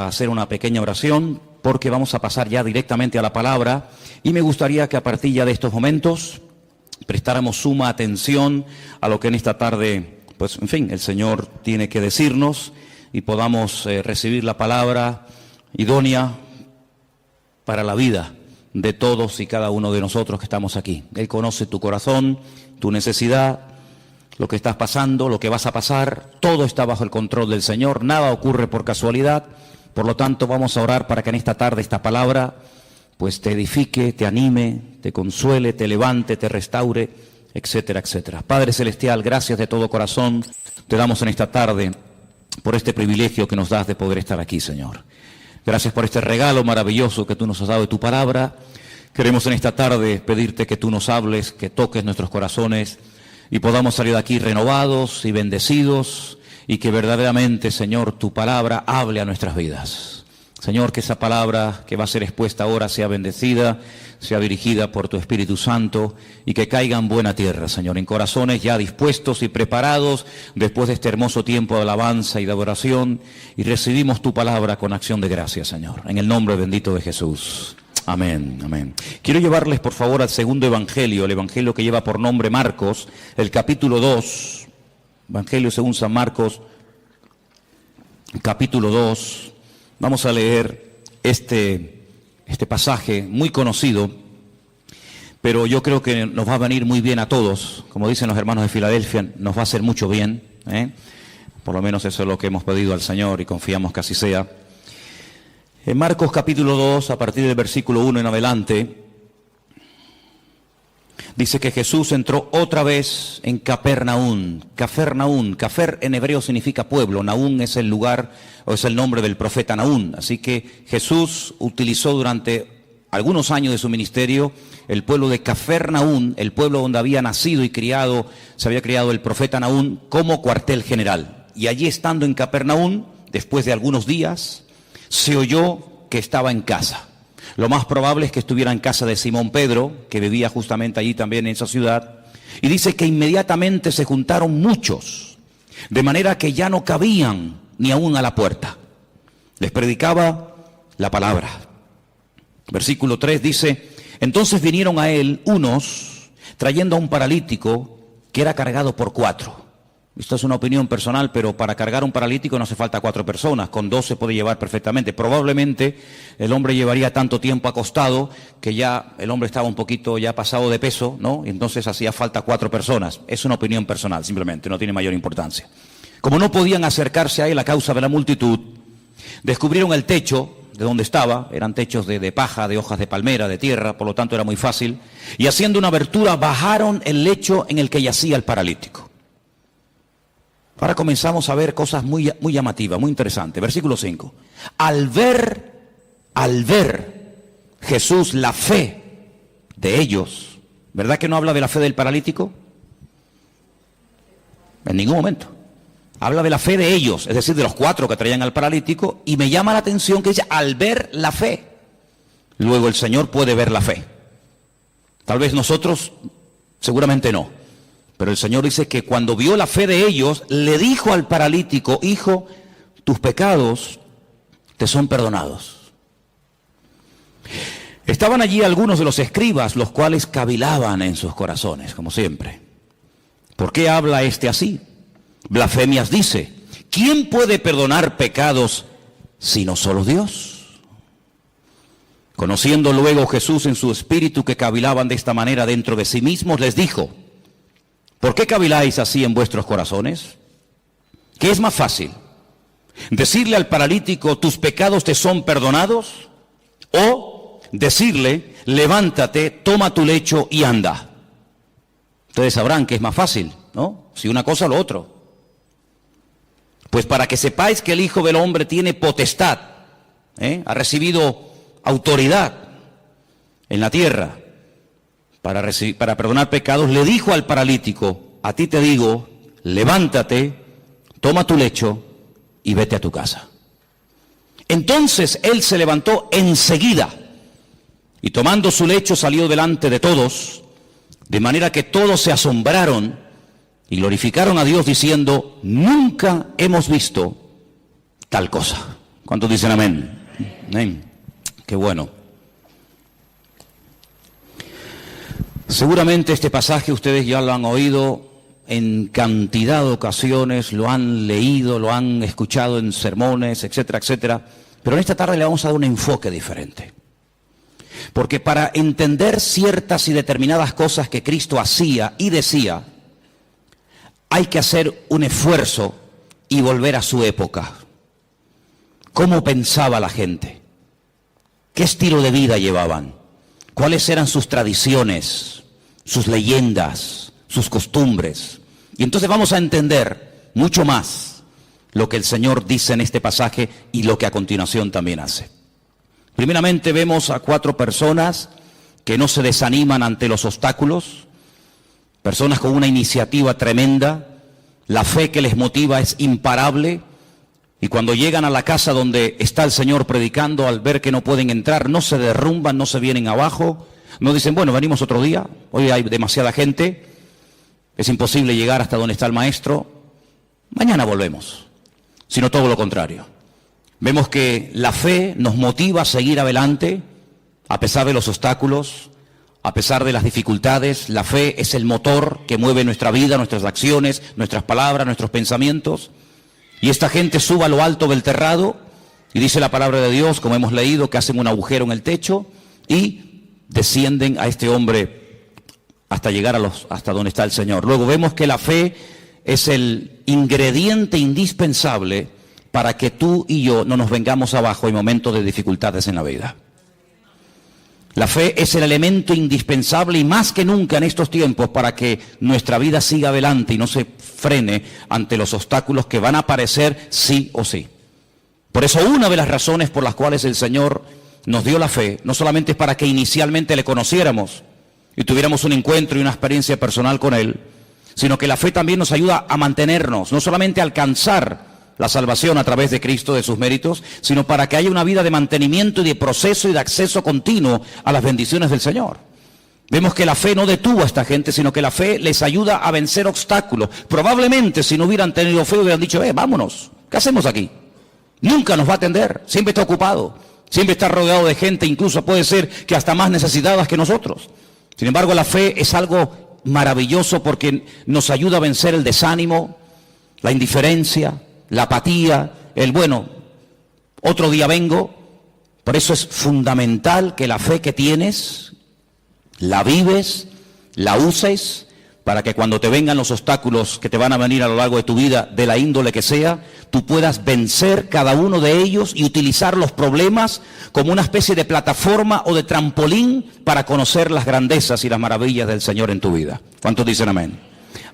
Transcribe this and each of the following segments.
a hacer una pequeña oración porque vamos a pasar ya directamente a la palabra y me gustaría que a partir ya de estos momentos prestáramos suma atención a lo que en esta tarde, pues en fin, el Señor tiene que decirnos y podamos recibir la palabra idónea para la vida de todos y cada uno de nosotros que estamos aquí. Él conoce tu corazón, tu necesidad, lo que estás pasando, lo que vas a pasar, todo está bajo el control del Señor, nada ocurre por casualidad. Por lo tanto, vamos a orar para que en esta tarde esta palabra pues te edifique, te anime, te consuele, te levante, te restaure, etcétera, etcétera. Padre Celestial, gracias de todo corazón te damos en esta tarde por este privilegio que nos das de poder estar aquí, Señor. Gracias por este regalo maravilloso que tú nos has dado de tu palabra. Queremos en esta tarde pedirte que tú nos hables, que toques nuestros corazones y podamos salir de aquí renovados y bendecidos y que verdaderamente, Señor, tu palabra hable a nuestras vidas. Señor, que esa palabra que va a ser expuesta ahora sea bendecida, sea dirigida por tu Espíritu Santo y que caiga en buena tierra, Señor, en corazones ya dispuestos y preparados después de este hermoso tiempo de alabanza y de adoración, y recibimos tu palabra con acción de gracias, Señor, en el nombre bendito de Jesús. Amén, amén. Quiero llevarles, por favor, al segundo evangelio, el evangelio que lleva por nombre Marcos, el capítulo 2, Evangelio según San Marcos, capítulo 2. Vamos a leer este pasaje muy conocido, pero yo creo que nos va a venir muy bien a todos. Como dicen los hermanos de Filadelfia, nos va a hacer mucho bien, Por lo menos eso es lo que hemos pedido al Señor y confiamos que así sea. En Marcos capítulo 2, a partir del versículo 1 en adelante, dice que Jesús entró otra vez en Capernaum. Capernaum, Cafer en hebreo significa pueblo, Naún es el lugar o es el nombre del profeta Naún. Así que Jesús utilizó durante algunos años de su ministerio el pueblo de Capernaum, el pueblo donde había nacido y criado, se había criado el profeta Naún, como cuartel general. Y allí estando en Capernaum, después de algunos días, se oyó que estaba en casa. Lo más probable es que estuviera en casa de Simón Pedro, que vivía justamente allí también en esa ciudad. Y dice que inmediatamente se juntaron muchos, de manera que ya no cabían ni aún a la puerta. Les predicaba la palabra. Versículo 3 dice: entonces vinieron a él unos trayendo a un paralítico que era cargado por 4. Esto es una opinión personal, pero para cargar un paralítico no hace falta 4 personas, con 2 se puede llevar perfectamente. Probablemente el hombre llevaría tanto tiempo acostado que ya el hombre estaba un poquito ya pasado de peso, ¿no? Y entonces hacía falta 4 personas. Es una opinión personal, simplemente, no tiene mayor importancia. Como no podían acercarse a él a causa de la multitud, descubrieron el techo de donde estaba, eran techos de paja, de hojas de palmera, de tierra, por lo tanto era muy fácil, y haciendo una abertura bajaron el lecho en el que yacía el paralítico. Ahora comenzamos a ver cosas muy llamativas, muy interesantes. Versículo 5. Al ver Jesús la fe de ellos, ¿verdad que no habla de la fe del paralítico? En ningún momento. Habla de la fe de ellos, es decir, de los 4 que traían al paralítico, y me llama la atención que dice, al ver la fe. Luego el Señor puede ver la fe. Tal vez nosotros, seguramente no. Pero el Señor dice que cuando vio la fe de ellos, le dijo al paralítico: hijo, tus pecados te son perdonados. Estaban allí algunos de los escribas, los cuales cavilaban en sus corazones, como siempre. ¿Por qué habla este así? Blasfemias dice. ¿Quién puede perdonar pecados sino solo Dios? Conociendo luego Jesús en su espíritu que cavilaban de esta manera dentro de sí mismos, les dijo: ¿por qué caviláis así en vuestros corazones? ¿Qué es más fácil? ¿Decirle al paralítico, tus pecados te son perdonados? ¿O decirle, levántate, toma tu lecho y anda? Ustedes sabrán que es más fácil, ¿no? Si una cosa o lo otro. Pues para que sepáis que el Hijo del Hombre tiene potestad, ha recibido autoridad en la tierra, para perdonar pecados, le dijo al paralítico: a ti te digo, levántate, toma tu lecho y vete a tu casa. Entonces él se levantó enseguida y tomando su lecho salió delante de todos, de manera que todos se asombraron y glorificaron a Dios diciendo: nunca hemos visto tal cosa. ¿Cuántos dicen amén? Amén. Qué bueno. Seguramente este pasaje ustedes ya lo han oído en cantidad de ocasiones, lo han leído, lo han escuchado en sermones, etcétera, etcétera. Pero en esta tarde le vamos a dar un enfoque diferente. Porque para entender ciertas y determinadas cosas que Cristo hacía y decía, hay que hacer un esfuerzo y volver a su época. ¿Cómo pensaba la gente? ¿Qué estilo de vida llevaban? ¿Cuáles eran sus tradiciones, sus leyendas, sus costumbres? Y entonces vamos a entender mucho más lo que el Señor dice en este pasaje y lo que a continuación también hace. Primeramente vemos a 4 personas que no se desaniman ante los obstáculos, personas con una iniciativa tremenda, la fe que les motiva es imparable, y cuando llegan a la casa donde está el Señor predicando, al ver que no pueden entrar, no se derrumban, no se vienen abajo, no dicen, bueno, venimos otro día, hoy hay demasiada gente, es imposible llegar hasta donde está el Maestro, mañana volvemos, sino todo lo contrario. Vemos que la fe nos motiva a seguir adelante, a pesar de los obstáculos, a pesar de las dificultades. La fe es el motor que mueve nuestra vida, nuestras acciones, nuestras palabras, nuestros pensamientos. Y esta gente sube a lo alto del terrado, y dice la palabra de Dios, como hemos leído, que hacen un agujero en el techo, y descienden a este hombre hasta llegar hasta donde está el Señor. Luego vemos que la fe es el ingrediente indispensable para que tú y yo no nos vengamos abajo en momentos de dificultades en la vida. La fe es el elemento indispensable y más que nunca en estos tiempos para que nuestra vida siga adelante y no se frene ante los obstáculos que van a aparecer sí o sí. Por eso una de las razones por las cuales el Señor nos dio la fe, no solamente es para que inicialmente le conociéramos y tuviéramos un encuentro y una experiencia personal con Él, sino que la fe también nos ayuda a mantenernos, no solamente a alcanzar la salvación a través de Cristo, de sus méritos, sino para que haya una vida de mantenimiento y de proceso y de acceso continuo a las bendiciones del Señor. Vemos que la fe no detuvo a esta gente, sino que la fe les ayuda a vencer obstáculos. Probablemente si no hubieran tenido fe hubieran dicho, vámonos, ¿qué hacemos aquí? Nunca nos va a atender, siempre está ocupado, siempre está rodeado de gente, incluso puede ser que hasta más necesitadas que nosotros. Sin embargo, la fe es algo maravilloso porque nos ayuda a vencer el desánimo, la indiferencia, la apatía, el bueno, otro día vengo. Por eso es fundamental que la fe que tienes, la vives, la uses, para que cuando te vengan los obstáculos que te van a venir a lo largo de tu vida, de la índole que sea, tú puedas vencer cada uno de ellos y utilizar los problemas como una especie de plataforma o de trampolín para conocer las grandezas y las maravillas del Señor en tu vida. ¿Cuántos dicen amén?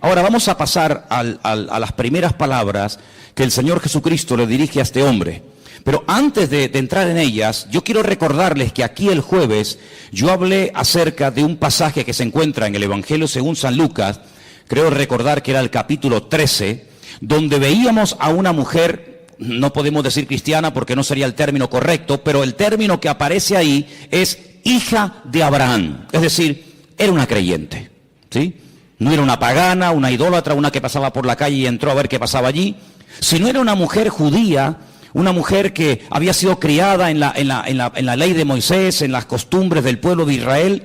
Ahora vamos a pasar a las primeras palabras que el Señor Jesucristo le dirige a este hombre. Pero antes de entrar en ellas, yo quiero recordarles que aquí el jueves yo hablé acerca de un pasaje que se encuentra en el Evangelio según San Lucas, creo recordar que era el capítulo 13, donde veíamos a una mujer, no podemos decir cristiana porque no sería el término correcto, pero el término que aparece ahí es hija de Abraham, es decir, era una creyente, ¿sí? No era una pagana, una idólatra, una que pasaba por la calle y entró a ver qué pasaba allí, sino era una mujer judía, una mujer que había sido criada en la ley de Moisés, en las costumbres del pueblo de Israel,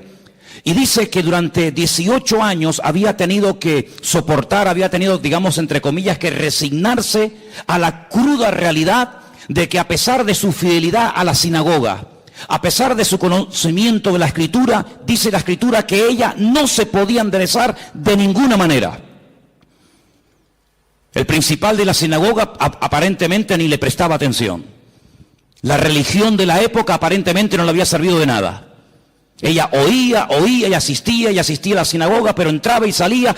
y dice que durante 18 años había tenido que soportar, había tenido, digamos, entre comillas, que resignarse a la cruda realidad de que a pesar de su fidelidad a la sinagoga, a pesar de su conocimiento de la Escritura, dice la Escritura que ella no se podía enderezar de ninguna manera. El principal de la sinagoga aparentemente ni le prestaba atención. La religión de la época aparentemente no le había servido de nada. Ella oía, ella asistía a la sinagoga, pero entraba y salía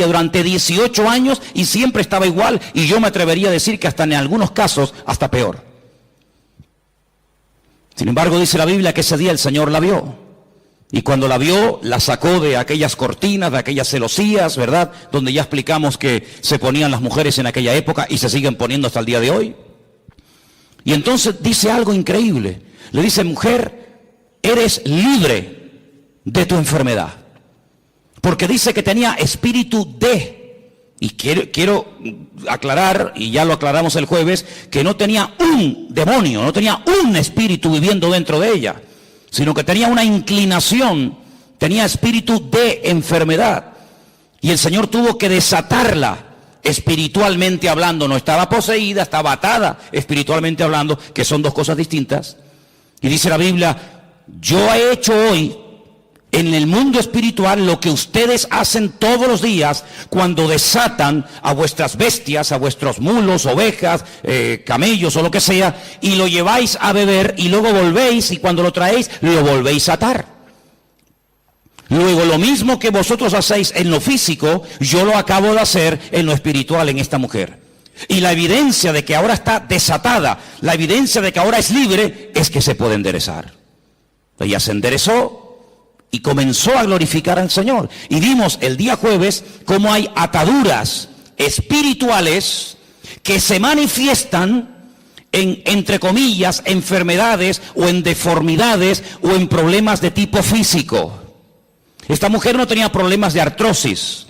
durante 18 años y siempre estaba igual, y yo me atrevería a decir que hasta en algunos casos, hasta peor. Sin embargo, dice la Biblia que ese día el Señor la vio. Y cuando la vio, la sacó de aquellas cortinas, de aquellas celosías, ¿verdad? Donde ya explicamos que se ponían las mujeres en aquella época y se siguen poniendo hasta el día de hoy. Y entonces dice algo increíble. Le dice, mujer, eres libre de tu enfermedad. Porque dice que tenía espíritu de Y quiero aclarar, y ya lo aclaramos el jueves, que no tenía un demonio, no tenía un espíritu viviendo dentro de ella, sino que tenía una inclinación, tenía espíritu de enfermedad. Y el Señor tuvo que desatarla espiritualmente hablando. No estaba poseída, estaba atada espiritualmente hablando, que son dos cosas distintas. Y dice la Biblia, yo he hecho hoy en el mundo espiritual lo que ustedes hacen todos los días cuando desatan a vuestras bestias, a vuestros mulos, ovejas, camellos o lo que sea, y lo lleváis a beber y luego volvéis, y cuando lo traéis lo volvéis a atar. Luego lo mismo que vosotros hacéis en lo físico, yo lo acabo de hacer en lo espiritual en esta mujer. Y la evidencia de que ahora está desatada, la evidencia de que ahora es libre, es que se puede enderezar. Ella se enderezó y comenzó a glorificar al Señor. Y vimos el día jueves cómo hay ataduras espirituales que se manifiestan en, entre comillas, enfermedades o en deformidades o en problemas de tipo físico. Esta mujer no tenía problemas de artrosis.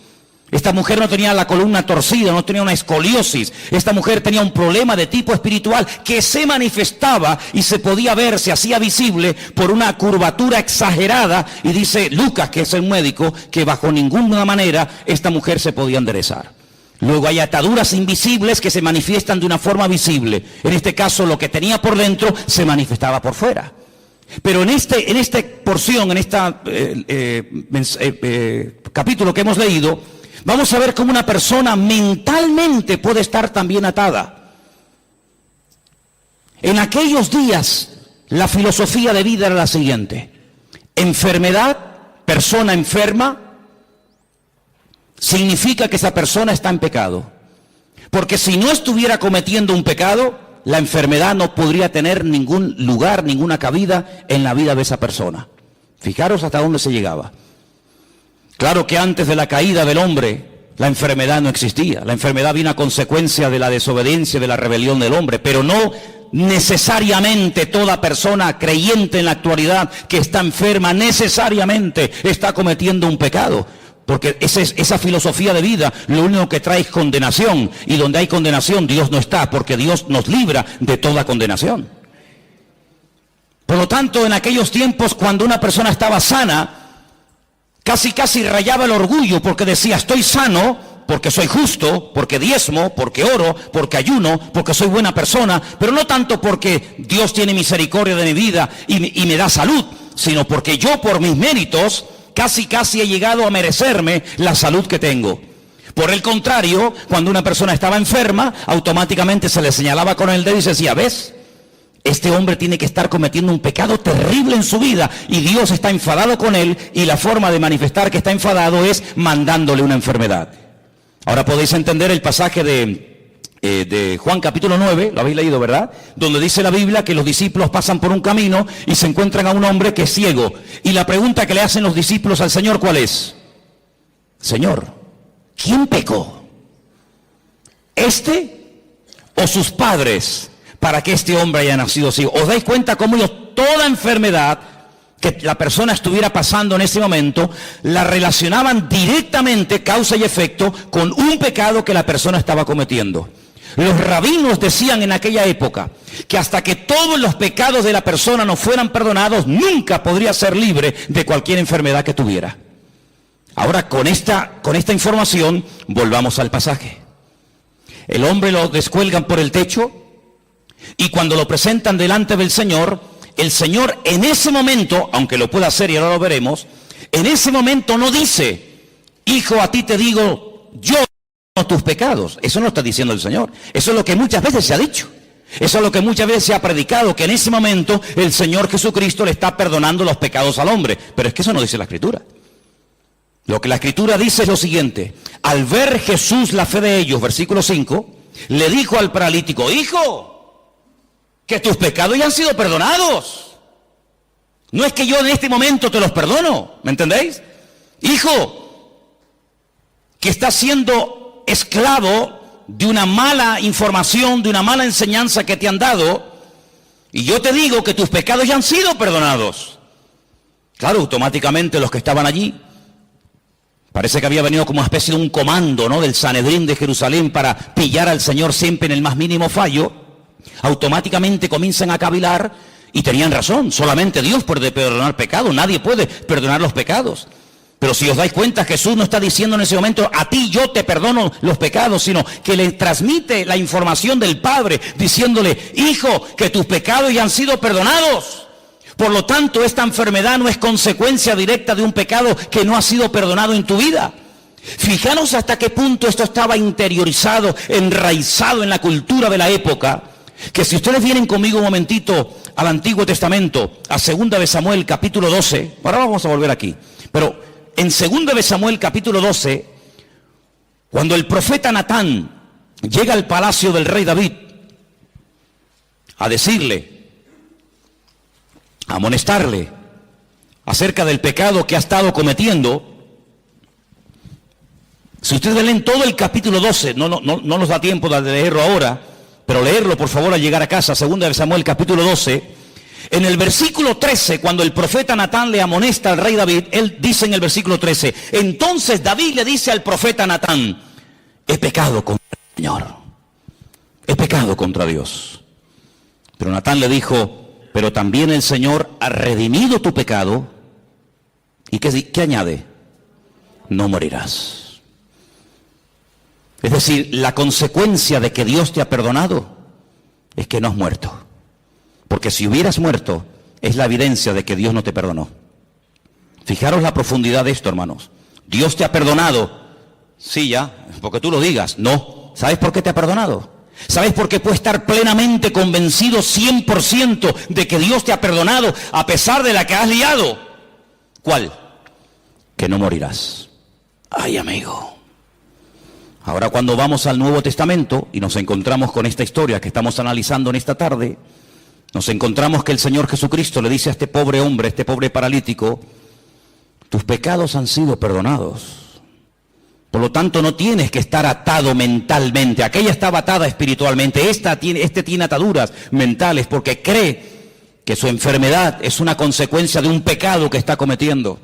Esta mujer no tenía la columna torcida, no tenía una escoliosis. Esta mujer tenía un problema de tipo espiritual que se manifestaba y se podía ver, se hacía visible por una curvatura exagerada. Y dice Lucas, que es el médico, que bajo ninguna manera esta mujer se podía enderezar. Luego hay ataduras invisibles que se manifiestan de una forma visible. En este caso, lo que tenía por dentro se manifestaba por fuera. Pero en esta porción, en este capítulo que hemos leído, vamos a ver cómo una persona mentalmente puede estar también atada. En aquellos días, la filosofía de vida era la siguiente: enfermedad, persona enferma, significa que esa persona está en pecado. Porque si no estuviera cometiendo un pecado, la enfermedad no podría tener ningún lugar, ninguna cabida en la vida de esa persona. Fijaros hasta dónde se llegaba. Claro que antes de la caída del hombre, la enfermedad no existía. La enfermedad vino a consecuencia de la desobediencia, de la rebelión del hombre. Pero no necesariamente toda persona creyente en la actualidad que está enferma, necesariamente está cometiendo un pecado. Porque esa filosofía de vida lo único que trae es condenación. Y donde hay condenación, Dios no está, porque Dios nos libra de toda condenación. Por lo tanto, en aquellos tiempos, cuando una persona estaba sana, casi rayaba el orgullo, porque decía, estoy sano, porque soy justo, porque diezmo, porque oro, porque ayuno, porque soy buena persona, pero no tanto porque Dios tiene misericordia de mi vida y me da salud, sino porque yo por mis méritos casi he llegado a merecerme la salud que tengo. Por el contrario, cuando una persona estaba enferma, automáticamente se le señalaba con el dedo y se decía, ¿ves? Este hombre tiene que estar cometiendo un pecado terrible en su vida y Dios está enfadado con él, y la forma de manifestar que está enfadado es mandándole una enfermedad. Ahora podéis entender el pasaje de Juan capítulo 9, lo habéis leído, ¿verdad? Donde dice la Biblia que los discípulos pasan por un camino y se encuentran a un hombre que es ciego. Y la pregunta que le hacen los discípulos al Señor, ¿cuál es? Señor, ¿quién pecó? ¿Este o sus padres para que este hombre haya nacido ciego? ¿Os dais cuenta cómo ellos toda enfermedad que la persona estuviera pasando en ese momento la relacionaban directamente, causa y efecto, con un pecado que la persona estaba cometiendo? Los rabinos decían en aquella época que hasta que todos los pecados de la persona no fueran perdonados, nunca podría ser libre de cualquier enfermedad que tuviera. Ahora, con esta información, volvamos al pasaje. El hombre lo descuelgan por el techo, y cuando lo presentan delante del Señor, el Señor en ese momento, aunque lo pueda hacer y ahora lo veremos, en ese momento no dice, hijo, a ti te digo, yo tus pecados. Eso no está diciendo el Señor. Eso es lo que muchas veces se ha dicho. Eso es lo que muchas veces se ha predicado, que en ese momento el Señor Jesucristo le está perdonando los pecados al hombre. Pero es que eso no dice la Escritura. Lo que la Escritura dice es lo siguiente: al ver Jesús la fe de ellos, versículo 5, le dijo al paralítico, hijo, que tus pecados ya han sido perdonados. No es que yo en este momento te los perdono, ¿me entendéis? Hijo, que estás siendo esclavo de una mala información, de una mala enseñanza que te han dado, y yo te digo que tus pecados ya han sido perdonados. Claro, automáticamente los que estaban allí, Parece que había venido como una especie de un comando, ¿no?, del Sanedrín de Jerusalén para pillar al Señor siempre en el más mínimo fallo. Automáticamente comienzan a cavilar y tenían razón. Solamente Dios puede perdonar pecados, nadie puede perdonar los pecados. Pero si os dais cuenta, Jesús no está diciendo en ese momento, a ti yo te perdono los pecados, sino que le transmite la información del Padre, diciéndole, hijo, que tus pecados ya han sido perdonados. Por lo tanto, esta enfermedad no es consecuencia directa de un pecado que no ha sido perdonado en tu vida. Fijaros hasta qué punto esto estaba interiorizado, enraizado en la cultura de la época, que si ustedes vienen conmigo un momentito al Antiguo Testamento, a 2 de Samuel capítulo 12, ahora vamos a volver aquí, pero en 2 de Samuel capítulo 12, cuando el profeta Natán llega al palacio del rey David a decirle, a amonestarle acerca del pecado que ha estado cometiendo, si ustedes leen todo el capítulo 12, no nos da tiempo de leerlo ahora, pero leerlo por favor al llegar a casa, 2 de Samuel capítulo 12, en el versículo 13, cuando el profeta Natán le amonesta al rey David, él dice en el versículo 13, entonces David le dice al profeta Natán, he pecado contra el Señor, he pecado contra Dios. Pero Natán le dijo, pero también el Señor ha redimido tu pecado, ¿y qué añade? No morirás. Es decir, la consecuencia de que Dios te ha perdonado es que no has muerto. Porque si hubieras muerto, es la evidencia de que Dios no te perdonó. Fijaros la profundidad de esto, hermanos. Dios te ha perdonado. Sí, ya, porque tú lo digas. No. ¿Sabes por qué te ha perdonado? ¿Sabes por qué puedes estar plenamente convencido 100% de que Dios te ha perdonado a pesar de la que has liado? ¿Cuál? Que no morirás. Ay, amigo. Ahora cuando vamos al Nuevo Testamento y nos encontramos con esta historia que estamos analizando en esta tarde, nos encontramos que el Señor Jesucristo le dice a este pobre hombre, este pobre paralítico, tus pecados han sido perdonados. Por lo tanto, no tienes que estar atado mentalmente. Aquella estaba atada espiritualmente. Este tiene ataduras mentales porque cree que su enfermedad es una consecuencia de un pecado que está cometiendo.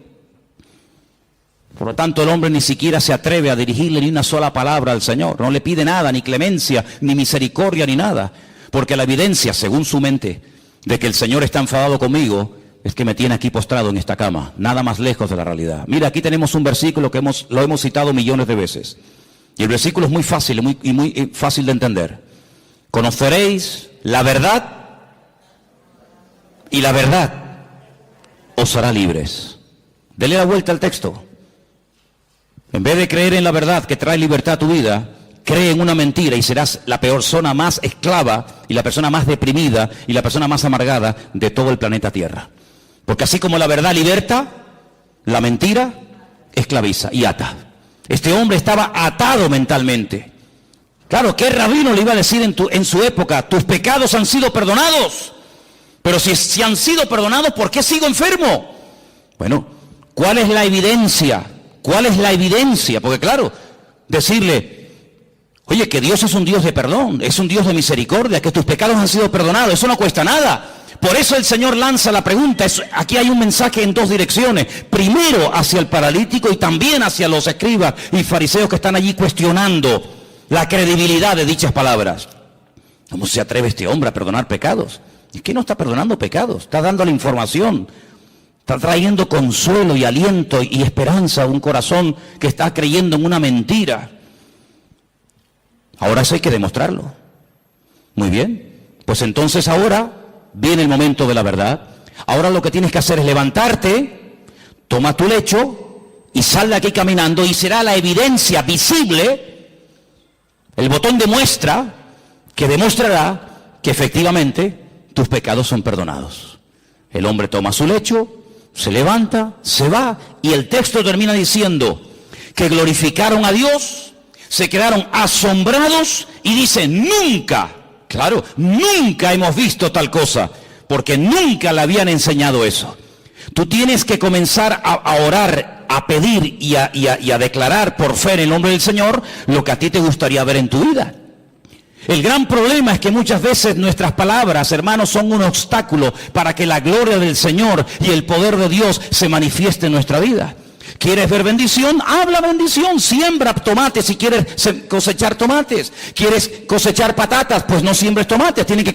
Por lo tanto, el hombre ni siquiera se atreve a dirigirle ni una sola palabra al Señor. No le pide nada, ni clemencia, ni misericordia, ni nada. Porque la evidencia, según su mente, de que el Señor está enfadado conmigo, es que me tiene aquí postrado en esta cama, nada más lejos de la realidad. Mira, aquí tenemos un versículo que lo hemos citado millones de veces. Y el versículo es muy fácil y muy fácil de entender. Conoceréis la verdad y la verdad os hará libres. Dele la vuelta al texto. En vez de creer en la verdad que trae libertad a tu vida, cree en una mentira y serás la persona más esclava y la persona más deprimida y la persona más amargada de todo el planeta Tierra. Porque así como la verdad liberta, la mentira esclaviza y ata. Este hombre estaba atado mentalmente. Claro, ¿qué rabino le iba a decir en su época? Tus pecados han sido perdonados. Pero si han sido perdonados, ¿por qué sigo enfermo? Bueno, ¿cuál es la evidencia? ¿Cuál es la evidencia? Porque claro, decirle, oye, que Dios es un Dios de perdón, es un Dios de misericordia, que tus pecados han sido perdonados, eso no cuesta nada. Por eso el Señor lanza la pregunta. Aquí hay un mensaje en dos direcciones. Primero hacia el paralítico y también hacia los escribas y fariseos que están allí cuestionando la credibilidad de dichas palabras. ¿Cómo se atreve este hombre a perdonar pecados? Es que no está perdonando pecados, está dando la información. Está trayendo consuelo y aliento y esperanza a un corazón que está creyendo en una mentira. Ahora eso hay que demostrarlo. Muy bien. Pues entonces ahora viene el momento de la verdad. Ahora lo que tienes que hacer es levantarte, toma tu lecho y sal de aquí caminando y será la evidencia visible, el botón de muestra que demostrará que efectivamente tus pecados son perdonados. El hombre toma su lecho, se levanta, se va y el texto termina diciendo que glorificaron a Dios, se quedaron asombrados y dicen nunca, claro, nunca hemos visto tal cosa, porque nunca le habían enseñado eso. Tú tienes que comenzar a orar, a pedir y a declarar por fe en el nombre del Señor lo que a ti te gustaría ver en tu vida. El gran problema es que muchas veces nuestras palabras, hermanos, son un obstáculo para que la gloria del Señor y el poder de Dios se manifieste en nuestra vida. ¿Quieres ver bendición? Habla bendición. Siembra tomates si quieres cosechar tomates. ¿Quieres cosechar patatas? Pues no siembres tomates, tienes que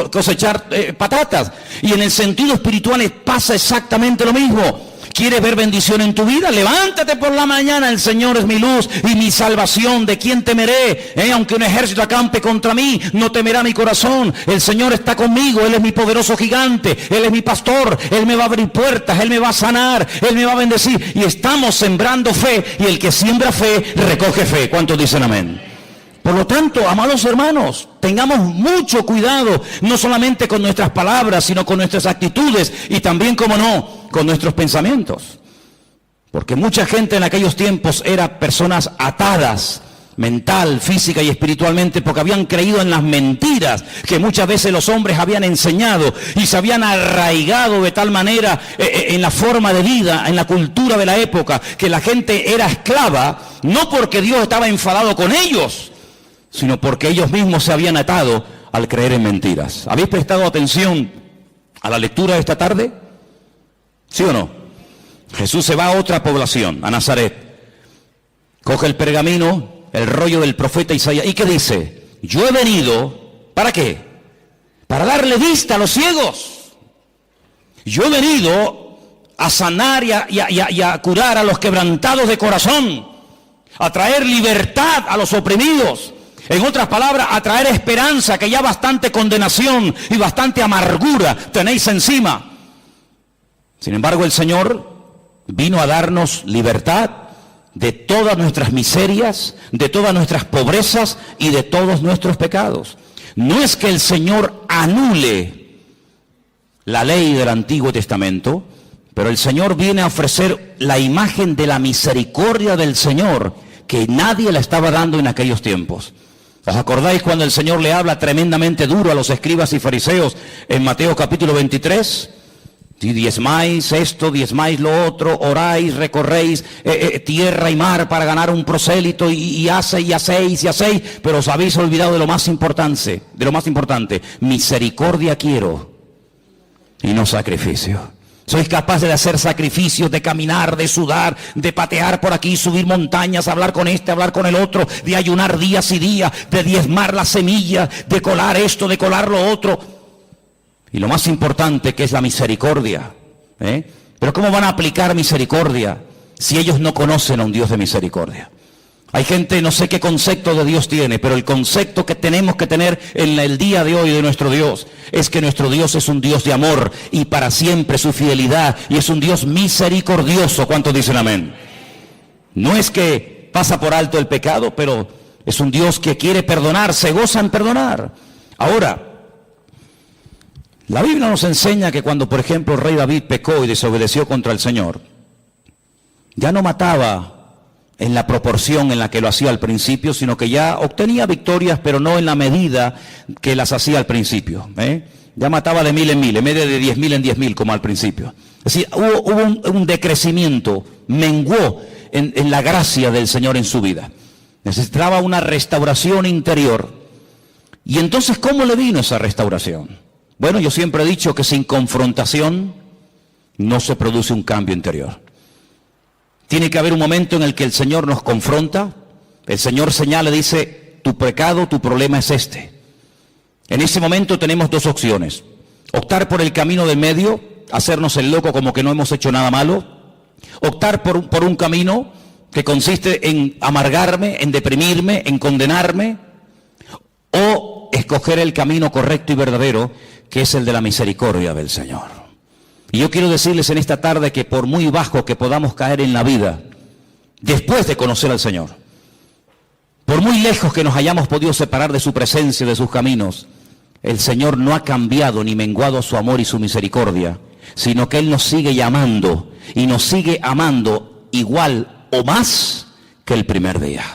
cosechar patatas. Y en el sentido espiritual pasa exactamente lo mismo. ¿Quieres ver bendición en tu vida? Levántate por la mañana, el Señor es mi luz y mi salvación. ¿De quién temeré? Aunque un ejército acampe contra mí, no temerá mi corazón. El Señor está conmigo, Él es mi poderoso gigante, Él es mi pastor, Él me va a abrir puertas, Él me va a sanar, Él me va a bendecir. Y estamos sembrando fe, y el que siembra fe, recoge fe. ¿Cuántos dicen amén? Por lo tanto, amados hermanos, tengamos mucho cuidado, no solamente con nuestras palabras, sino con nuestras actitudes y también, como no, con nuestros pensamientos. Porque mucha gente en aquellos tiempos era personas atadas, mental, física y espiritualmente, porque habían creído en las mentiras que muchas veces los hombres habían enseñado y se habían arraigado de tal manera en la forma de vida, en la cultura de la época, que la gente era esclava, no porque Dios estaba enfadado con ellos, sino porque ellos mismos se habían atado al creer en mentiras. ¿Habéis prestado atención a la lectura de esta tarde? ¿Sí o no? Jesús se va a otra población, a Nazaret. Coge el pergamino, el rollo del profeta Isaías. ¿Y qué dice? Yo he venido, ¿para qué? Para darle vista a los ciegos. Yo he venido a sanar y a curar a los quebrantados de corazón, a traer libertad a los oprimidos. En otras palabras, a traer esperanza, que ya bastante condenación y bastante amargura tenéis encima. Sin embargo, el Señor vino a darnos libertad de todas nuestras miserias, de todas nuestras pobrezas y de todos nuestros pecados. No es que el Señor anule la ley del Antiguo Testamento, pero el Señor viene a ofrecer la imagen de la misericordia del Señor, que nadie la estaba dando en aquellos tiempos. ¿Os acordáis cuando el Señor le habla tremendamente duro a los escribas y fariseos en Mateo capítulo 23? Si diezmáis esto, diezmáis lo otro, oráis, recorréis tierra y mar para ganar un prosélito y hacéis, pero os habéis olvidado de lo más importante, misericordia quiero y no sacrificio. Sois capaces de hacer sacrificios, de caminar, de sudar, de patear por aquí, subir montañas, hablar con este, hablar con el otro, de ayunar días y días, de diezmar las semillas, de colar esto, de colar lo otro. Y lo más importante, que es la misericordia. Pero ¿cómo van a aplicar misericordia si ellos no conocen a un Dios de misericordia? Hay gente, no sé qué concepto de Dios tiene, pero el concepto que tenemos que tener en el día de hoy de nuestro Dios es que nuestro Dios es un Dios de amor y para siempre su fidelidad, y es un Dios misericordioso. ¿Cuántos dicen amén? No es que pasa por alto el pecado, pero es un Dios que quiere perdonar, se goza en perdonar. Ahora, la Biblia nos enseña que cuando, por ejemplo, el rey David pecó y desobedeció contra el Señor, ya no mataba en la proporción en la que lo hacía al principio, sino que ya obtenía victorias, pero no en la medida que las hacía al principio. Ya mataba de 1000 en 1000, en vez de 10.000 en 10.000 como al principio. Es decir, hubo un decrecimiento, menguó en la gracia del Señor en su vida. Necesitaba una restauración interior. Y entonces, ¿cómo le vino esa restauración? Bueno, yo siempre he dicho que sin confrontación no se produce un cambio interior. Tiene que haber un momento en el que el Señor nos confronta, el Señor señala, dice, tu pecado, tu problema es este. En ese momento tenemos dos opciones: optar por el camino del medio, hacernos el loco como que no hemos hecho nada malo; optar por un camino que consiste en amargarme, en deprimirme, en condenarme; o escoger el camino correcto y verdadero, que es el de la misericordia del Señor. Y yo quiero decirles en esta tarde que por muy bajo que podamos caer en la vida, después de conocer al Señor, por muy lejos que nos hayamos podido separar de su presencia, de sus caminos, el Señor no ha cambiado ni menguado su amor y su misericordia, sino que Él nos sigue llamando y nos sigue amando igual o más que el primer día.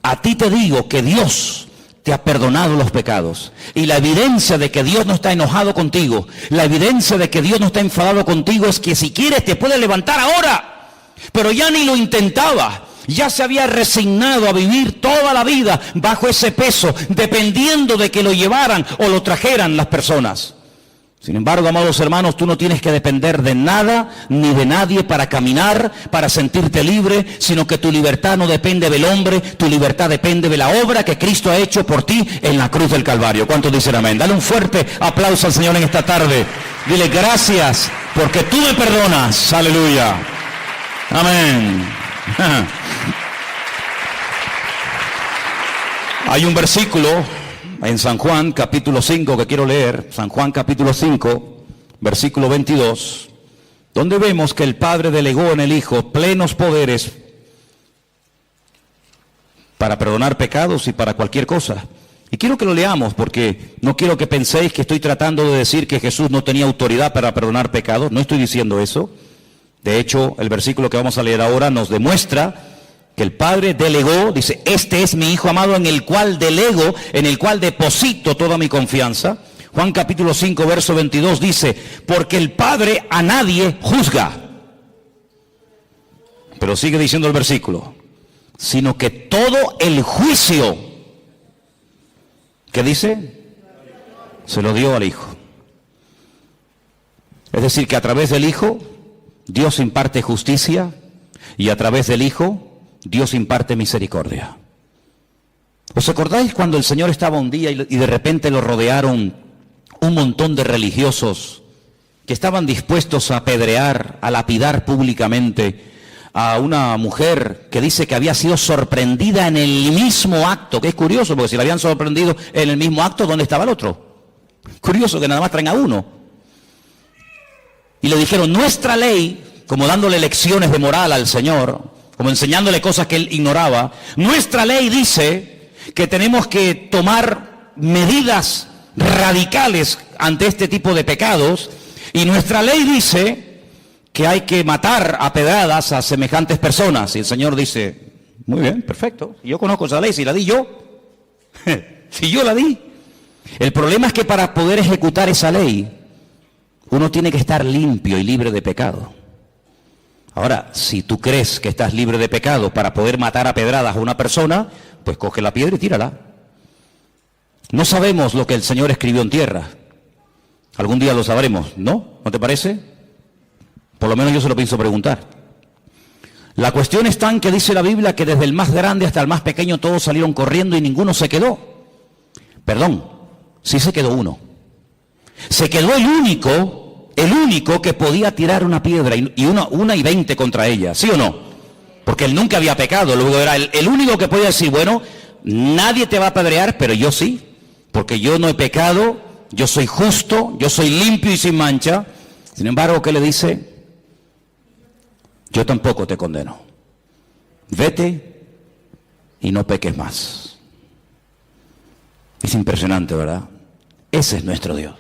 A ti te digo que Dios te ha perdonado los pecados, y la evidencia de que Dios no está enojado contigo, la evidencia de que Dios no está enfadado contigo, es que si quieres te puede levantar ahora. Pero ya ni lo intentaba, ya se había resignado a vivir toda la vida bajo ese peso, dependiendo de que lo llevaran o lo trajeran las personas. Sin embargo, amados hermanos, tú no tienes que depender de nada ni de nadie para caminar, para sentirte libre, sino que tu libertad no depende del hombre, tu libertad depende de la obra que Cristo ha hecho por ti en la cruz del Calvario. ¿Cuántos dicen amén? Dale un fuerte aplauso al Señor en esta tarde. Dile gracias porque tú me perdonas. Aleluya. Amén. Hay un versículo en San Juan capítulo 5 que quiero leer, San Juan capítulo 5, versículo 22, donde vemos que el Padre delegó en el Hijo plenos poderes para perdonar pecados y para cualquier cosa. Y quiero que lo leamos porque no quiero que penséis que estoy tratando de decir que Jesús no tenía autoridad para perdonar pecados, no estoy diciendo eso. De hecho, el versículo que vamos a leer ahora nos demuestra que el Padre delegó, dice, este es mi Hijo amado en el cual delego, en el cual deposito toda mi confianza. Juan capítulo 5, verso 22 dice, porque el Padre a nadie juzga. Pero sigue diciendo el versículo, sino que todo el juicio, ¿qué dice? Se lo dio al Hijo. Es decir, que a través del Hijo, Dios imparte justicia y a través del Hijo, Dios imparte misericordia. ¿Os acordáis cuando el Señor estaba un día y de repente lo rodearon un montón de religiosos que estaban dispuestos a apedrear, a lapidar públicamente a una mujer que dice que había sido sorprendida en el mismo acto? Que es curioso, porque si la habían sorprendido en el mismo acto, ¿dónde estaba el otro? Curioso que nada más traen a uno. Y le dijeron, nuestra ley, como dándole lecciones de moral al Señor, como enseñándole cosas que él ignoraba, nuestra ley dice que tenemos que tomar medidas radicales ante este tipo de pecados, y nuestra ley dice que hay que matar a pedradas a semejantes personas. Y el Señor dice, muy bien, perfecto, yo conozco esa ley, si la di yo, si yo la di. El problema es que para poder ejecutar esa ley, uno tiene que estar limpio y libre de pecado. Ahora, si tú crees que estás libre de pecado para poder matar a pedradas a una persona, pues coge la piedra y tírala. No sabemos lo que el Señor escribió en tierra. Algún día lo sabremos, ¿no? ¿No te parece? Por lo menos yo se lo pienso preguntar. La cuestión está en que dice la Biblia que desde el más grande hasta el más pequeño todos salieron corriendo y ninguno se quedó. Perdón, sí se quedó uno. Se quedó el único que podía tirar una piedra y una y 20 contra ella, ¿sí o no? Porque él nunca había pecado, luego era el único que podía decir, bueno, nadie te va a apedrear, pero yo sí, porque yo no he pecado, yo soy justo, yo soy limpio y sin mancha. Sin embargo, ¿qué le dice? Yo tampoco te condeno. Vete y no peques más. Es impresionante, ¿verdad? Ese es nuestro Dios.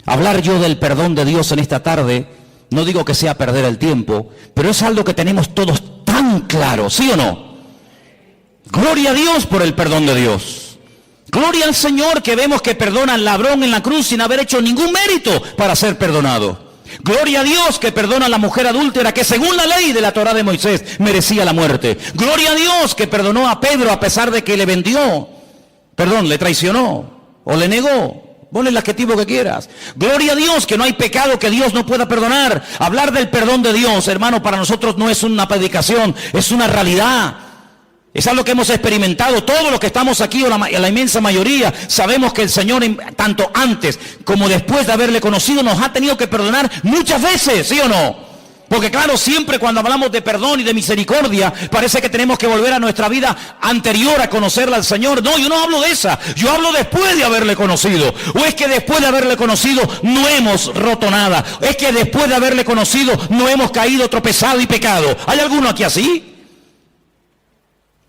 Hablar yo del perdón de Dios en esta tarde, no digo que sea perder el tiempo, pero es algo que tenemos todos tan claro, ¿sí o no? Gloria a Dios por el perdón de Dios. Gloria al Señor que vemos que perdona al ladrón en la cruz sin haber hecho ningún mérito para ser perdonado. Gloria a Dios que perdona a la mujer adúltera que según la ley de la Torá de Moisés merecía la muerte. Gloria a Dios que perdonó a Pedro a pesar de que le le traicionó o le negó. Ponle el adjetivo que quieras. Gloria a Dios que no hay pecado que Dios no pueda perdonar. Hablar del perdón de Dios, hermano, para nosotros no es una predicación, es una realidad. Es algo que hemos experimentado. Todos los que estamos aquí, o la inmensa mayoría, sabemos que el Señor, tanto antes como después de haberle conocido, nos ha tenido que perdonar muchas veces, ¿sí o no? Porque claro, siempre cuando hablamos de perdón y de misericordia, parece que tenemos que volver a nuestra vida anterior a conocerla al Señor. No, yo no hablo de esa, yo hablo después de haberle conocido. O es que después de haberle conocido no hemos roto nada. Es que después de haberle conocido no hemos caído, tropezado y pecado. ¿Hay alguno aquí así?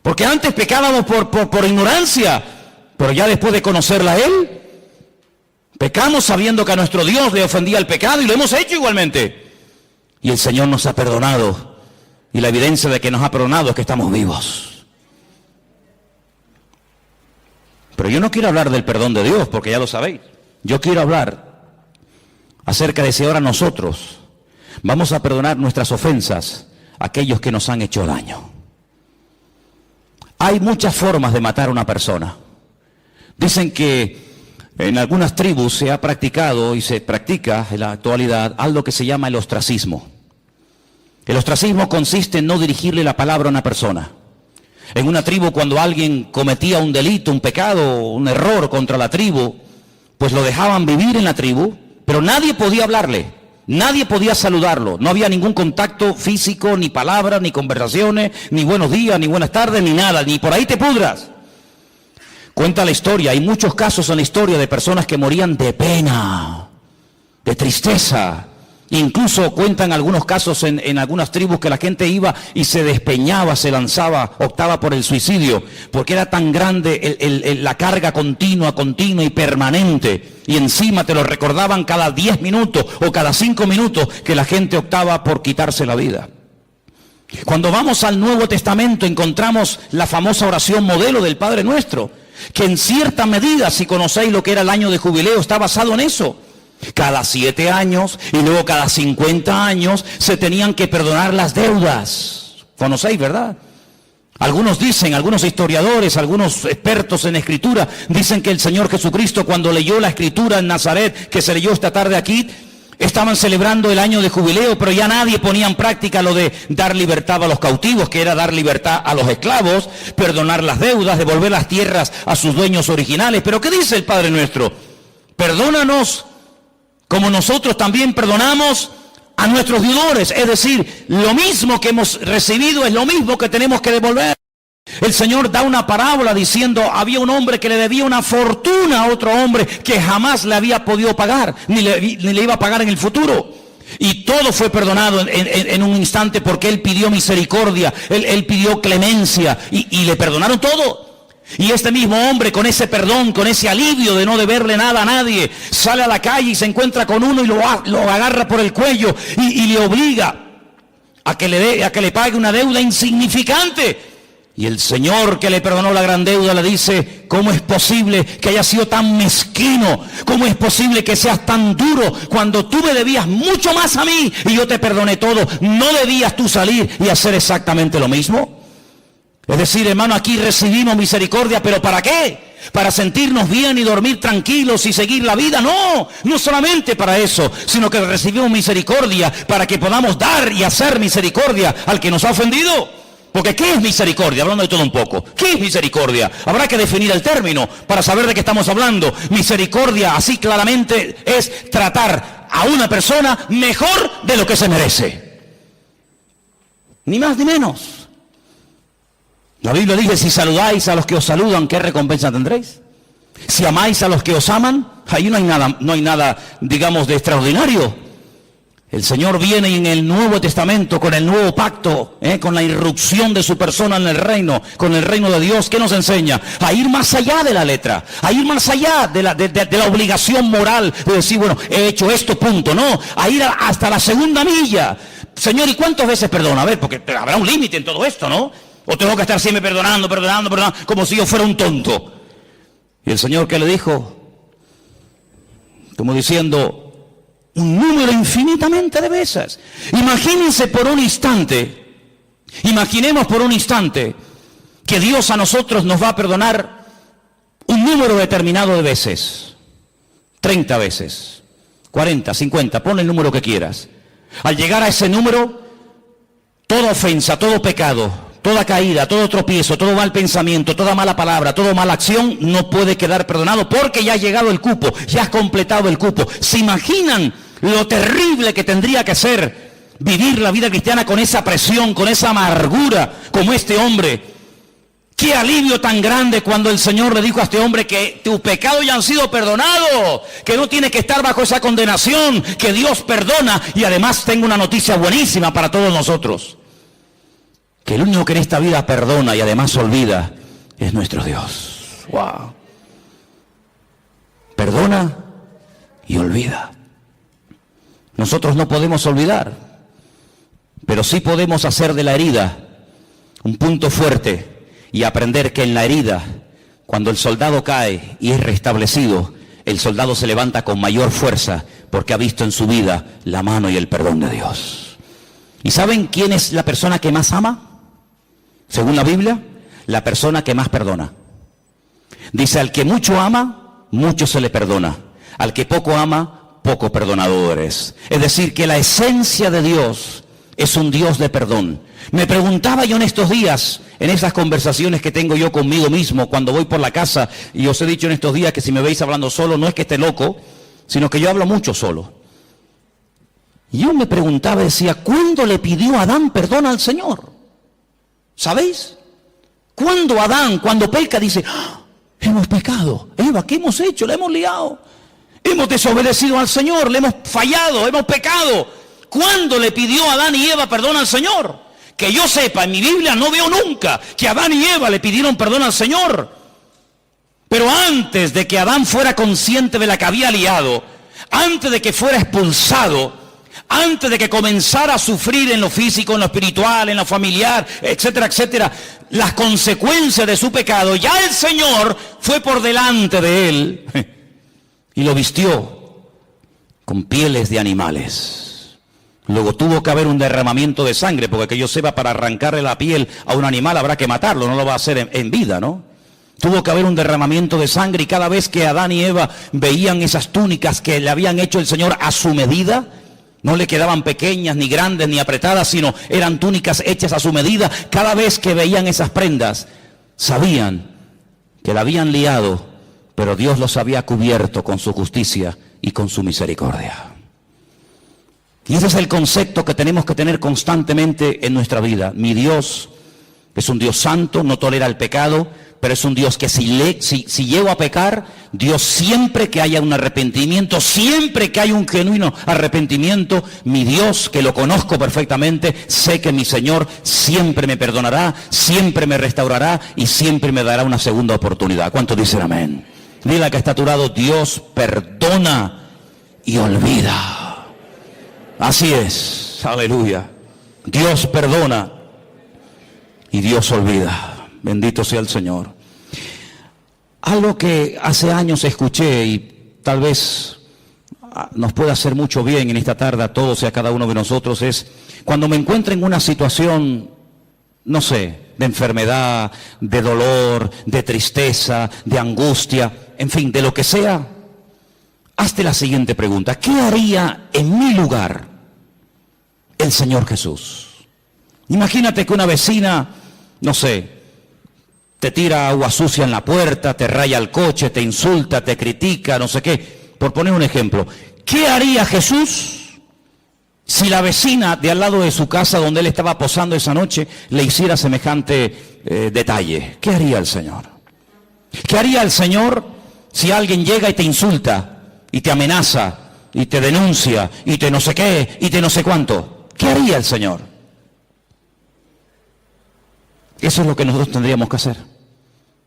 Porque antes pecábamos por ignorancia, pero ya después de conocerla a Él, pecamos sabiendo que a nuestro Dios le ofendía el pecado y lo hemos hecho igualmente. Y el Señor nos ha perdonado. Y la evidencia de que nos ha perdonado es que estamos vivos. Pero yo no quiero hablar del perdón de Dios, porque ya lo sabéis. Yo quiero hablar acerca de si ahora nosotros vamos a perdonar nuestras ofensas a aquellos que nos han hecho daño. Hay muchas formas de matar a una persona. Dicen que En algunas tribus se ha practicado y se practica en la actualidad algo que se llama el ostracismo. El ostracismo consiste en no dirigirle la palabra a una persona. En una tribu, cuando alguien cometía un delito, un pecado, un error contra la tribu, pues lo dejaban vivir en la tribu, pero nadie podía hablarle, nadie podía saludarlo, no había ningún contacto físico, ni palabras, ni conversaciones, ni buenos días, ni buenas tardes, ni nada, ni por ahí te pudras. Cuenta la historia, hay muchos casos en la historia de personas que morían de pena, de tristeza. Incluso cuentan algunos casos en algunas tribus que la gente iba y se despeñaba, se lanzaba, optaba por el suicidio, porque era tan grande la carga continua y permanente, y encima te lo recordaban cada 10 minutos o cada 5 minutos que la gente optaba por quitarse la vida. Cuando vamos al Nuevo Testamento encontramos la famosa oración modelo del Padre Nuestro, que en cierta medida, si conocéis lo que era el año de jubileo, está basado en eso. Cada 7 años y luego cada 50 años se tenían que perdonar las deudas. ¿Conocéis, verdad? Algunos dicen, algunos historiadores, algunos expertos en escritura, dicen que el Señor Jesucristo, cuando leyó la escritura en Nazaret, que se leyó esta tarde aquí, estaban celebrando el año de jubileo, pero ya nadie ponía en práctica lo de dar libertad a los cautivos, que era dar libertad a los esclavos, perdonar las deudas, devolver las tierras a sus dueños originales. Pero ¿qué dice el Padre Nuestro? Perdónanos como nosotros también perdonamos a nuestros deudores. Es decir, lo mismo que hemos recibido es lo mismo que tenemos que devolver. El Señor da una parábola diciendo, había un hombre que le debía una fortuna a otro hombre que jamás le había podido pagar, ni le iba a pagar en el futuro. Y todo fue perdonado en un instante porque él pidió misericordia, él pidió clemencia y le perdonaron todo. Y este mismo hombre, con ese perdón, con ese alivio de no deberle nada a nadie, sale a la calle y se encuentra con uno y lo agarra por el cuello y le obliga a que le pague una deuda insignificante. Y el Señor, que le perdonó la gran deuda, le dice, ¿cómo es posible que hayas sido tan mezquino? ¿Cómo es posible que seas tan duro cuando tú me debías mucho más a mí y yo te perdoné todo? ¿No debías tú salir y hacer exactamente lo mismo? Es decir, hermano, aquí recibimos misericordia, ¿pero para qué? ¿Para sentirnos bien y dormir tranquilos y seguir la vida? No, no solamente para eso, sino que recibimos misericordia para que podamos dar y hacer misericordia al que nos ha ofendido. Porque ¿qué es misericordia? Hablando de todo un poco. ¿Qué es misericordia? Habrá que definir el término para saber de qué estamos hablando. Misericordia, así claramente, es tratar a una persona mejor de lo que se merece. Ni más ni menos. La Biblia dice, si saludáis a los que os saludan, ¿qué recompensa tendréis? Si amáis a los que os aman, ahí no hay nada, digamos, de extraordinario. El Señor viene en el Nuevo Testamento, con el nuevo pacto, con la irrupción de su persona en el reino, con el reino de Dios. ¿Qué nos enseña? A ir más allá de la letra, a ir más allá de la obligación moral, de decir, bueno, he hecho esto, punto. No, a ir hasta la segunda milla. Señor, ¿y cuántas veces perdona? A ver, porque habrá un límite en todo esto, ¿no? O tengo que estar siempre perdonando, como si yo fuera un tonto. Y el Señor, ¿qué le dijo? Como diciendo, un número infinitamente de veces. Imaginemos por un instante que Dios a nosotros nos va a perdonar un número determinado de veces. 30 veces, 40, 50, pon el número que quieras. Al llegar a ese número, toda ofensa, todo pecado, toda caída, todo tropiezo, todo mal pensamiento, toda mala palabra, toda mala acción no puede quedar perdonado porque ya ha llegado el cupo, ya has completado el cupo. ¿Se imaginan lo terrible que tendría que ser vivir la vida cristiana con esa presión, con esa amargura como este hombre? Qué alivio tan grande cuando el Señor le dijo a este hombre que tus pecados ya han sido perdonados, que no tienes que estar bajo esa condenación, que Dios perdona. Y además tengo una noticia buenísima para todos nosotros. Que el único que en esta vida perdona y además olvida es nuestro Dios. ¡Wow! Perdona y olvida. Nosotros no podemos olvidar, pero sí podemos hacer de la herida un punto fuerte y aprender que en la herida, cuando el soldado cae y es restablecido, el soldado se levanta con mayor fuerza porque ha visto en su vida la mano y el perdón de Dios. ¿Y saben quién es la persona que más ama? Según la Biblia, la persona que más perdona. Dice, al que mucho ama, mucho se le perdona. Al que poco ama, poco perdonado eres. Es decir, que la esencia de Dios es un Dios de perdón. Me preguntaba yo en estos días, en esas conversaciones que tengo yo conmigo mismo cuando voy por la casa, y os he dicho en estos días que si me veis hablando solo, no es que esté loco, sino que yo hablo mucho solo. Y yo me preguntaba, decía, ¿cuándo le pidió Adán perdón al Señor? ¿Sabéis? Cuando Adán, cuando peca, dice, ¡ah! Hemos pecado. Eva, ¿qué hemos hecho? La hemos liado. Hemos desobedecido al Señor, le hemos fallado, hemos pecado. ¿Cuándo le pidió Adán y Eva perdón al Señor? Que yo sepa, en mi Biblia no veo nunca que Adán y Eva le pidieron perdón al Señor. Pero antes de que Adán fuera consciente de la que había liado, antes de que fuera expulsado, antes de que comenzara a sufrir en lo físico, en lo espiritual, en lo familiar, etcétera, etcétera, las consecuencias de su pecado, ya el Señor fue por delante de él y lo vistió con pieles de animales. Luego tuvo que haber un derramamiento de sangre, porque que yo sepa, para arrancarle la piel a un animal habrá que matarlo, no lo va a hacer en vida, ¿no? Tuvo que haber un derramamiento de sangre, y cada vez que Adán y Eva veían esas túnicas que le habían hecho el Señor a su medida, no le quedaban pequeñas, ni grandes, ni apretadas, sino eran túnicas hechas a su medida. Cada vez que veían esas prendas, sabían que la habían liado, pero Dios los había cubierto con su justicia y con su misericordia. Y ese es el concepto que tenemos que tener constantemente en nuestra vida. Mi Dios es un Dios santo, no tolera el pecado, pero es un Dios que si llego a pecar, Dios, siempre que haya un arrepentimiento, siempre que haya un genuino arrepentimiento, mi Dios, que lo conozco perfectamente, sé que mi Señor siempre me perdonará, siempre me restaurará y siempre me dará una segunda oportunidad. ¿Cuántos dicen amén? Dile al que está a tu lado, Dios perdona y olvida. Así es, aleluya. Dios perdona y Dios olvida. Bendito sea el Señor. Algo que hace años escuché y tal vez nos pueda hacer mucho bien en esta tarde a todos y a cada uno de nosotros es, cuando me encuentro en una situación, no sé, de enfermedad, de dolor, de tristeza, de angustia, en fin, de lo que sea, hazte la siguiente pregunta: ¿qué haría en mi lugar el Señor Jesús? Imagínate que una vecina, no sé, te tira agua sucia en la puerta, te raya el coche, te insulta, te critica, no sé qué. Por poner un ejemplo, ¿qué haría Jesús si la vecina de al lado de su casa donde él estaba posando esa noche le hiciera semejante detalle? ¿Qué haría el Señor? ¿Qué haría el Señor si alguien llega y te insulta, y te amenaza, y te denuncia, y te no sé qué, y te no sé cuánto? ¿Qué haría el Señor? Eso es lo que nosotros tendríamos que hacer.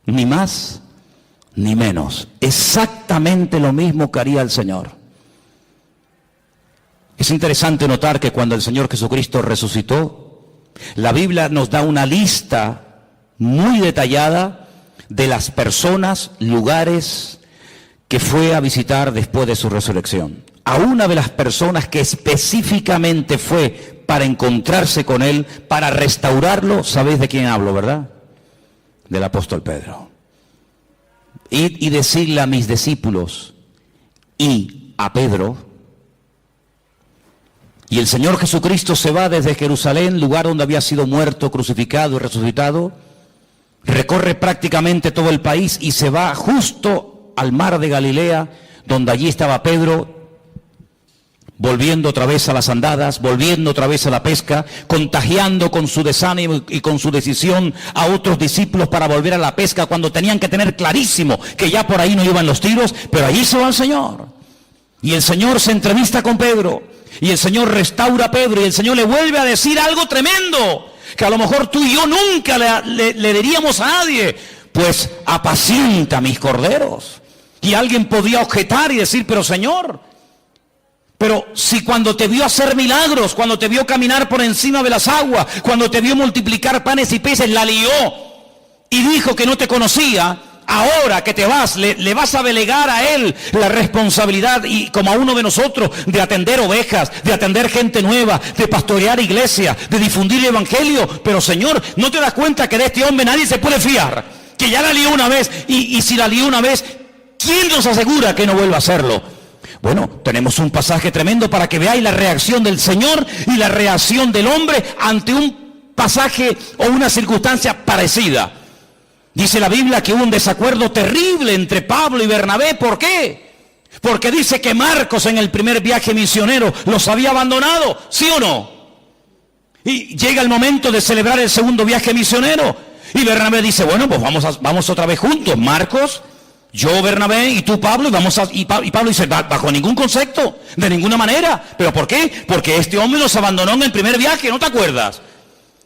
Ni más, ni menos. Exactamente lo mismo que haría el Señor. Es interesante notar que cuando el Señor Jesucristo resucitó, la Biblia nos da una lista muy detallada de las personas, lugares que fue a visitar después de su resurrección. A una de las personas que específicamente fue para encontrarse con él, para restaurarlo, ¿sabéis de quién hablo, verdad? Del apóstol Pedro. Y decirle a mis discípulos y a Pedro, y el Señor Jesucristo se va desde Jerusalén, lugar donde había sido muerto, crucificado y resucitado, recorre prácticamente todo el país y se va justo al mar de Galilea, donde allí estaba Pedro, volviendo otra vez a las andadas, volviendo otra vez a la pesca, contagiando con su desánimo y con su decisión a otros discípulos para volver a la pesca, cuando tenían que tener clarísimo que ya por ahí no iban los tiros, pero allí se va el Señor. Y el Señor se entrevista con Pedro, y el Señor restaura a Pedro, y el Señor le vuelve a decir algo tremendo, que a lo mejor tú y yo nunca le diríamos a nadie: pues apacienta mis corderos. Y alguien podría objetar y decir: pero Señor, pero si cuando te vio hacer milagros, cuando te vio caminar por encima de las aguas, cuando te vio multiplicar panes y peces, la lió y dijo que no te conocía, ahora que te vas, le vas a delegar a él la responsabilidad, y como a uno de nosotros, de atender ovejas, de atender gente nueva, de pastorear iglesia, de difundir el evangelio. Pero Señor, ¿no te das cuenta que de este hombre nadie se puede fiar? Que ya la lió una vez, y si la lió una vez, ¿Quién nos asegura que no vuelva a hacerlo? Bueno, tenemos un pasaje tremendo para que veáis la reacción del Señor y la reacción del hombre ante un pasaje o una circunstancia parecida. Dice la Biblia que hubo un desacuerdo terrible entre Pablo y Bernabé. ¿Por qué? Porque dice que Marcos en el primer viaje misionero los había abandonado, ¿sí o no? Y llega el momento de celebrar el segundo viaje misionero. Y Bernabé dice, bueno, pues vamos otra vez juntos. Marcos, yo, Bernabé, y tú, Pablo, y Pablo dice, bajo ningún concepto, de ninguna manera. ¿Pero por qué? Porque este hombre nos abandonó en el primer viaje, ¿no te acuerdas?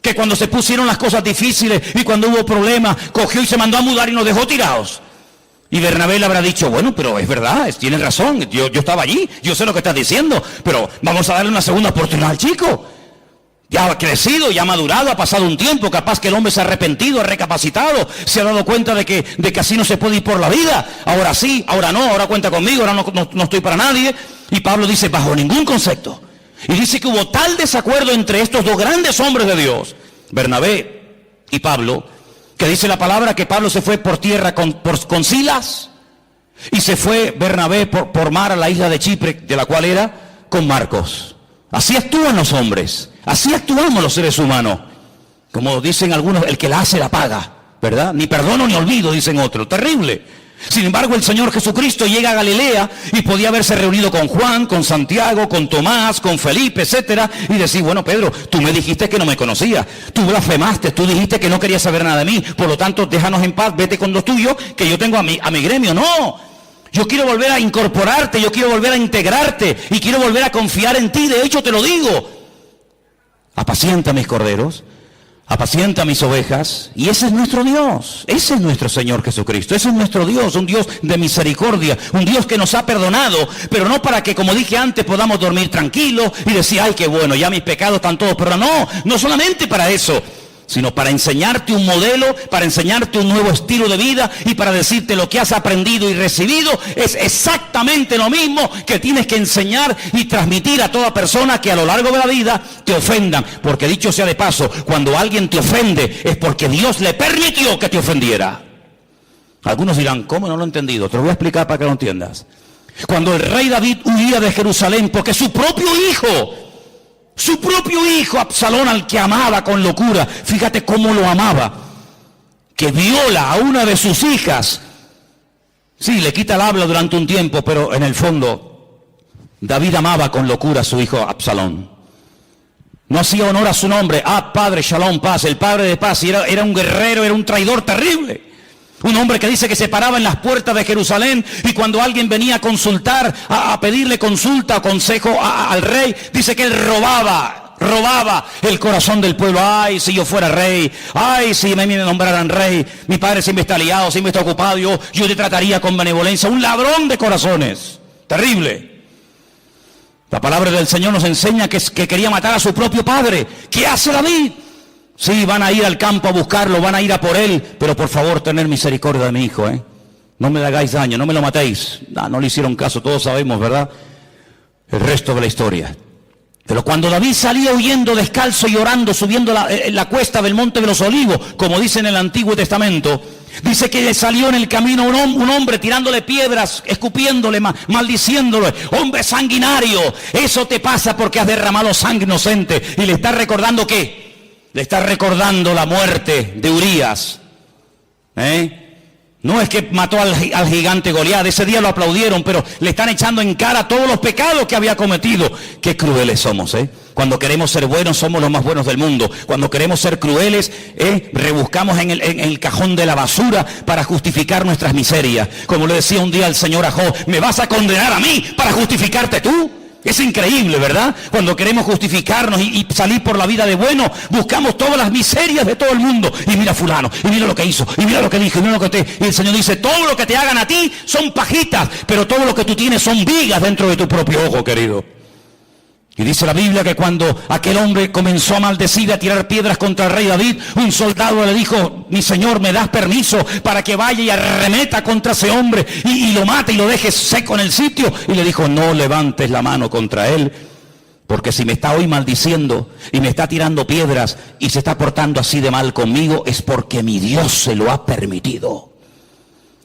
Que cuando se pusieron las cosas difíciles y cuando hubo problemas, cogió y se mandó a mudar y nos dejó tirados. Y Bernabé le habrá dicho, bueno, pero es verdad, tienes razón, yo estaba allí, yo sé lo que estás diciendo, pero vamos a darle una segunda oportunidad al chico. Ya ha crecido, ya ha madurado, ha pasado un tiempo, capaz que el hombre se ha arrepentido, ha recapacitado, se ha dado cuenta de que así no se puede ir por la vida. Ahora sí, ahora no, ahora cuenta conmigo, ahora no estoy para nadie. Y Pablo dice, bajo ningún concepto. Y dice que hubo tal desacuerdo entre estos dos grandes hombres de Dios, Bernabé y Pablo, que dice la palabra que Pablo se fue por tierra con Silas y se fue Bernabé por mar a la isla de Chipre, de la cual era, con Marcos. Así actúan los hombres, así actuamos los seres humanos. Como dicen algunos, el que la hace la paga, ¿verdad? Ni perdono ni olvido, dicen otros. Terrible. Sin embargo, el Señor Jesucristo llega a Galilea y podía haberse reunido con Juan, con Santiago, con Tomás, con Felipe, etcétera, y decir, bueno, Pedro, tú me dijiste que no me conocías, tú blasfemaste, tú dijiste que no querías saber nada de mí, por lo tanto, déjanos en paz, vete con los tuyos, que yo tengo a mi gremio. No. Yo quiero volver a incorporarte, yo quiero volver a integrarte y quiero volver a confiar en ti. De hecho, te lo digo. Apacienta mis corderos, apacienta mis ovejas. Y ese es nuestro Dios, ese es nuestro Señor Jesucristo, ese es nuestro Dios, un Dios de misericordia, un Dios que nos ha perdonado, pero no para que, como dije antes, podamos dormir tranquilos y decir, ay, qué bueno, ya mis pecados están todos perdonados. No solamente para eso, sino para enseñarte un modelo, para enseñarte un nuevo estilo de vida y para decirte lo que has aprendido y recibido es exactamente lo mismo que tienes que enseñar y transmitir a toda persona que a lo largo de la vida te ofendan. Porque dicho sea de paso, cuando alguien te ofende es porque Dios le permitió que te ofendiera. Algunos dirán, ¿cómo no lo he entendido? Te lo voy a explicar para que lo entiendas. Cuando el rey David huía de Jerusalén porque su propio hijo Absalón, al que amaba con locura, fíjate cómo lo amaba, que viola a una de sus hijas. Sí, le quita el habla durante un tiempo, pero en el fondo David amaba con locura a su hijo Absalón. No hacía honor a su nombre. Padre, Shalom, paz, el padre de paz. Y era un guerrero, era un traidor terrible. Un hombre que dice que se paraba en las puertas de Jerusalén y cuando alguien venía a consultar, a pedirle consulta o consejo al rey, dice que él robaba el corazón del pueblo. Ay, si yo fuera rey, ay, si me nombraran rey, mi padre siempre está liado, siempre está ocupado, yo te trataría con benevolencia. Un ladrón de corazones, terrible. La palabra del Señor nos enseña que quería matar a su propio padre. ¿Qué hace David? Sí, van a ir al campo a buscarlo, van a ir a por él, pero por favor, tener misericordia de mi hijo, No me le hagáis daño, no me lo matéis. No le hicieron caso, todos sabemos, ¿verdad? El resto de la historia. Pero cuando David salía huyendo descalzo y llorando, subiendo la cuesta del Monte de los Olivos, como dice en el Antiguo Testamento, dice que le salió en el camino un hombre tirándole piedras, escupiéndole, maldiciéndole. Hombre sanguinario, eso te pasa porque has derramado sangre inocente. Y le está recordando ¿qué? Le está recordando la muerte de Urías. No es que mató al gigante Goliat, ese día lo aplaudieron, pero le están echando en cara todos los pecados que había cometido. Qué crueles somos, Cuando queremos ser buenos, somos los más buenos del mundo. Cuando queremos ser crueles, rebuscamos en el cajón de la basura para justificar nuestras miserias. Como le decía un día el Señor a Job, ¿me vas a condenar a mí para justificarte tú? Es increíble, ¿verdad? Cuando queremos justificarnos y salir por la vida de bueno, buscamos todas las miserias de todo el mundo. Y mira fulano, y mira lo que hizo, y mira lo que dijo, y mira lo que y el Señor dice, todo lo que te hagan a ti son pajitas, pero todo lo que tú tienes son vigas dentro de tu propio ojo, querido. Y dice la Biblia que cuando aquel hombre comenzó a maldecir y a tirar piedras contra el rey David, un soldado le dijo, mi señor, ¿me das permiso para que vaya y arremeta contra ese hombre y lo mate y lo deje seco en el sitio? Y le dijo, no levantes la mano contra él, porque si me está hoy maldiciendo y me está tirando piedras y se está portando así de mal conmigo, es porque mi Dios se lo ha permitido.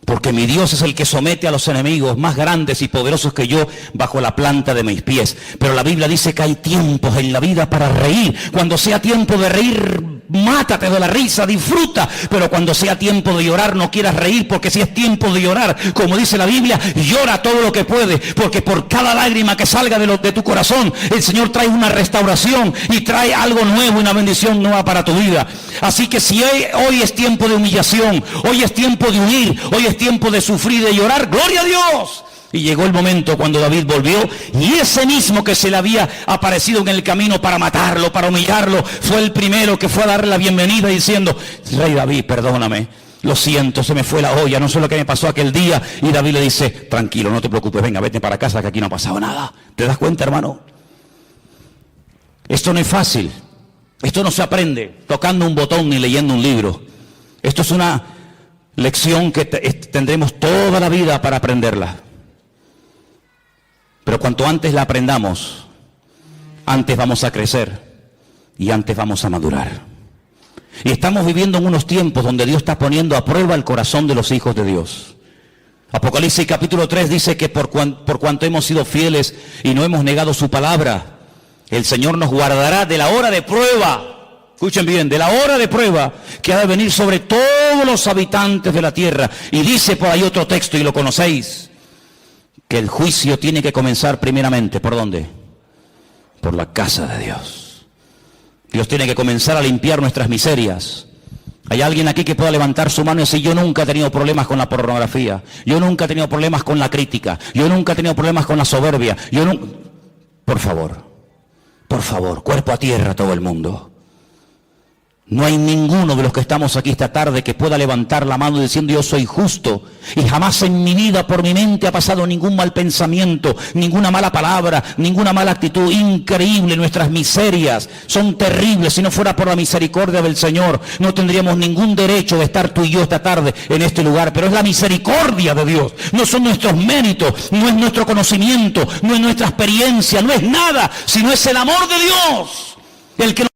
Porque mi Dios es el que somete a los enemigos más grandes y poderosos que yo bajo la planta de mis pies. Pero la Biblia dice que hay tiempos en la vida para reír. Cuando sea tiempo de reír, mátate de la risa, disfruta. Pero cuando sea tiempo de llorar, no quieras reír, porque si es tiempo de llorar, como dice la Biblia, llora todo lo que puede, porque por cada lágrima que salga de tu corazón, el Señor trae una restauración y trae algo nuevo, una bendición nueva para tu vida. Así que si hoy es tiempo de humillación, hoy es tiempo de huir, hoy es tiempo de sufrir, de llorar, ¡gloria a Dios! Y llegó el momento cuando David volvió, y ese mismo que se le había aparecido en el camino para matarlo, para humillarlo, fue el primero que fue a darle la bienvenida diciendo: Rey David, perdóname, lo siento, se me fue la olla, no sé lo que me pasó aquel día. Y David le dice: tranquilo, no te preocupes, venga, vete para casa, que aquí no ha pasado nada. ¿Te das cuenta, hermano? Esto no es fácil, esto no se aprende tocando un botón ni leyendo un libro. Esto es una lección que tendremos toda la vida para aprenderla. Pero cuanto antes la aprendamos, antes vamos a crecer y antes vamos a madurar. Y estamos viviendo en unos tiempos donde Dios está poniendo a prueba el corazón de los hijos de Dios. Apocalipsis capítulo 3 dice que por cuanto hemos sido fieles y no hemos negado su palabra, el Señor nos guardará de la hora de prueba. Escuchen bien, de la hora de prueba que ha de venir sobre todos los habitantes de la tierra. Y dice por ahí otro texto, y lo conocéis, que el juicio tiene que comenzar primeramente, ¿por dónde? Por la casa de Dios. Dios tiene que comenzar a limpiar nuestras miserias. ¿Hay alguien aquí que pueda levantar su mano y decir: yo nunca he tenido problemas con la pornografía, yo nunca he tenido problemas con la crítica, yo nunca he tenido problemas con la soberbia, yo nunca... Por favor, cuerpo a tierra todo el mundo. No hay ninguno de los que estamos aquí esta tarde que pueda levantar la mano diciendo: yo soy justo y jamás en mi vida por mi mente ha pasado ningún mal pensamiento, ninguna mala palabra, ninguna mala actitud. Increíble, nuestras miserias son terribles. Si no fuera por la misericordia del Señor, no tendríamos ningún derecho de estar tú y yo esta tarde en este lugar. Pero es la misericordia de Dios, no son nuestros méritos, no es nuestro conocimiento, no es nuestra experiencia, no es nada, sino es el amor de Dios el que nos...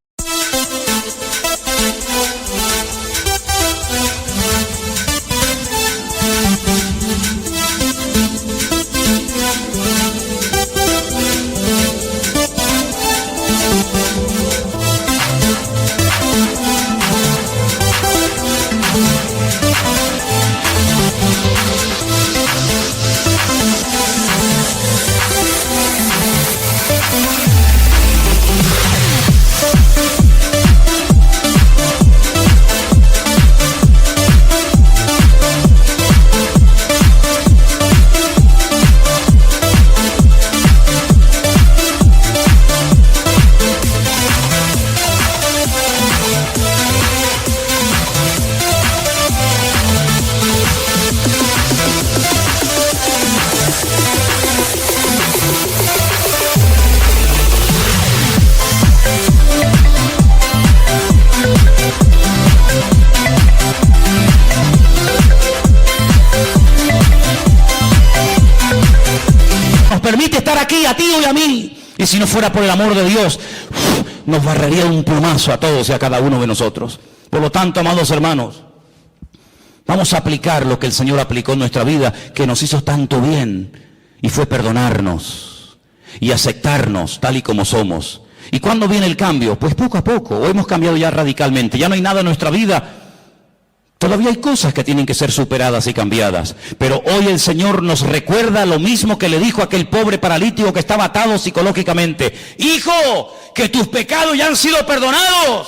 permite estar aquí, a ti y a mí. Y si no fuera por el amor de Dios, nos barrería un plumazo a todos y a cada uno de nosotros. Por lo tanto, amados hermanos, vamos a aplicar lo que el Señor aplicó en nuestra vida, que nos hizo tanto bien, y fue perdonarnos y aceptarnos tal y como somos. ¿Y cuándo viene el cambio? Pues poco a poco, o hemos cambiado ya radicalmente, ya no hay nada en nuestra vida. Todavía hay cosas que tienen que ser superadas y cambiadas, pero hoy el Señor nos recuerda lo mismo que le dijo a aquel pobre paralítico que estaba atado psicológicamente: hijo, que tus pecados ya han sido perdonados.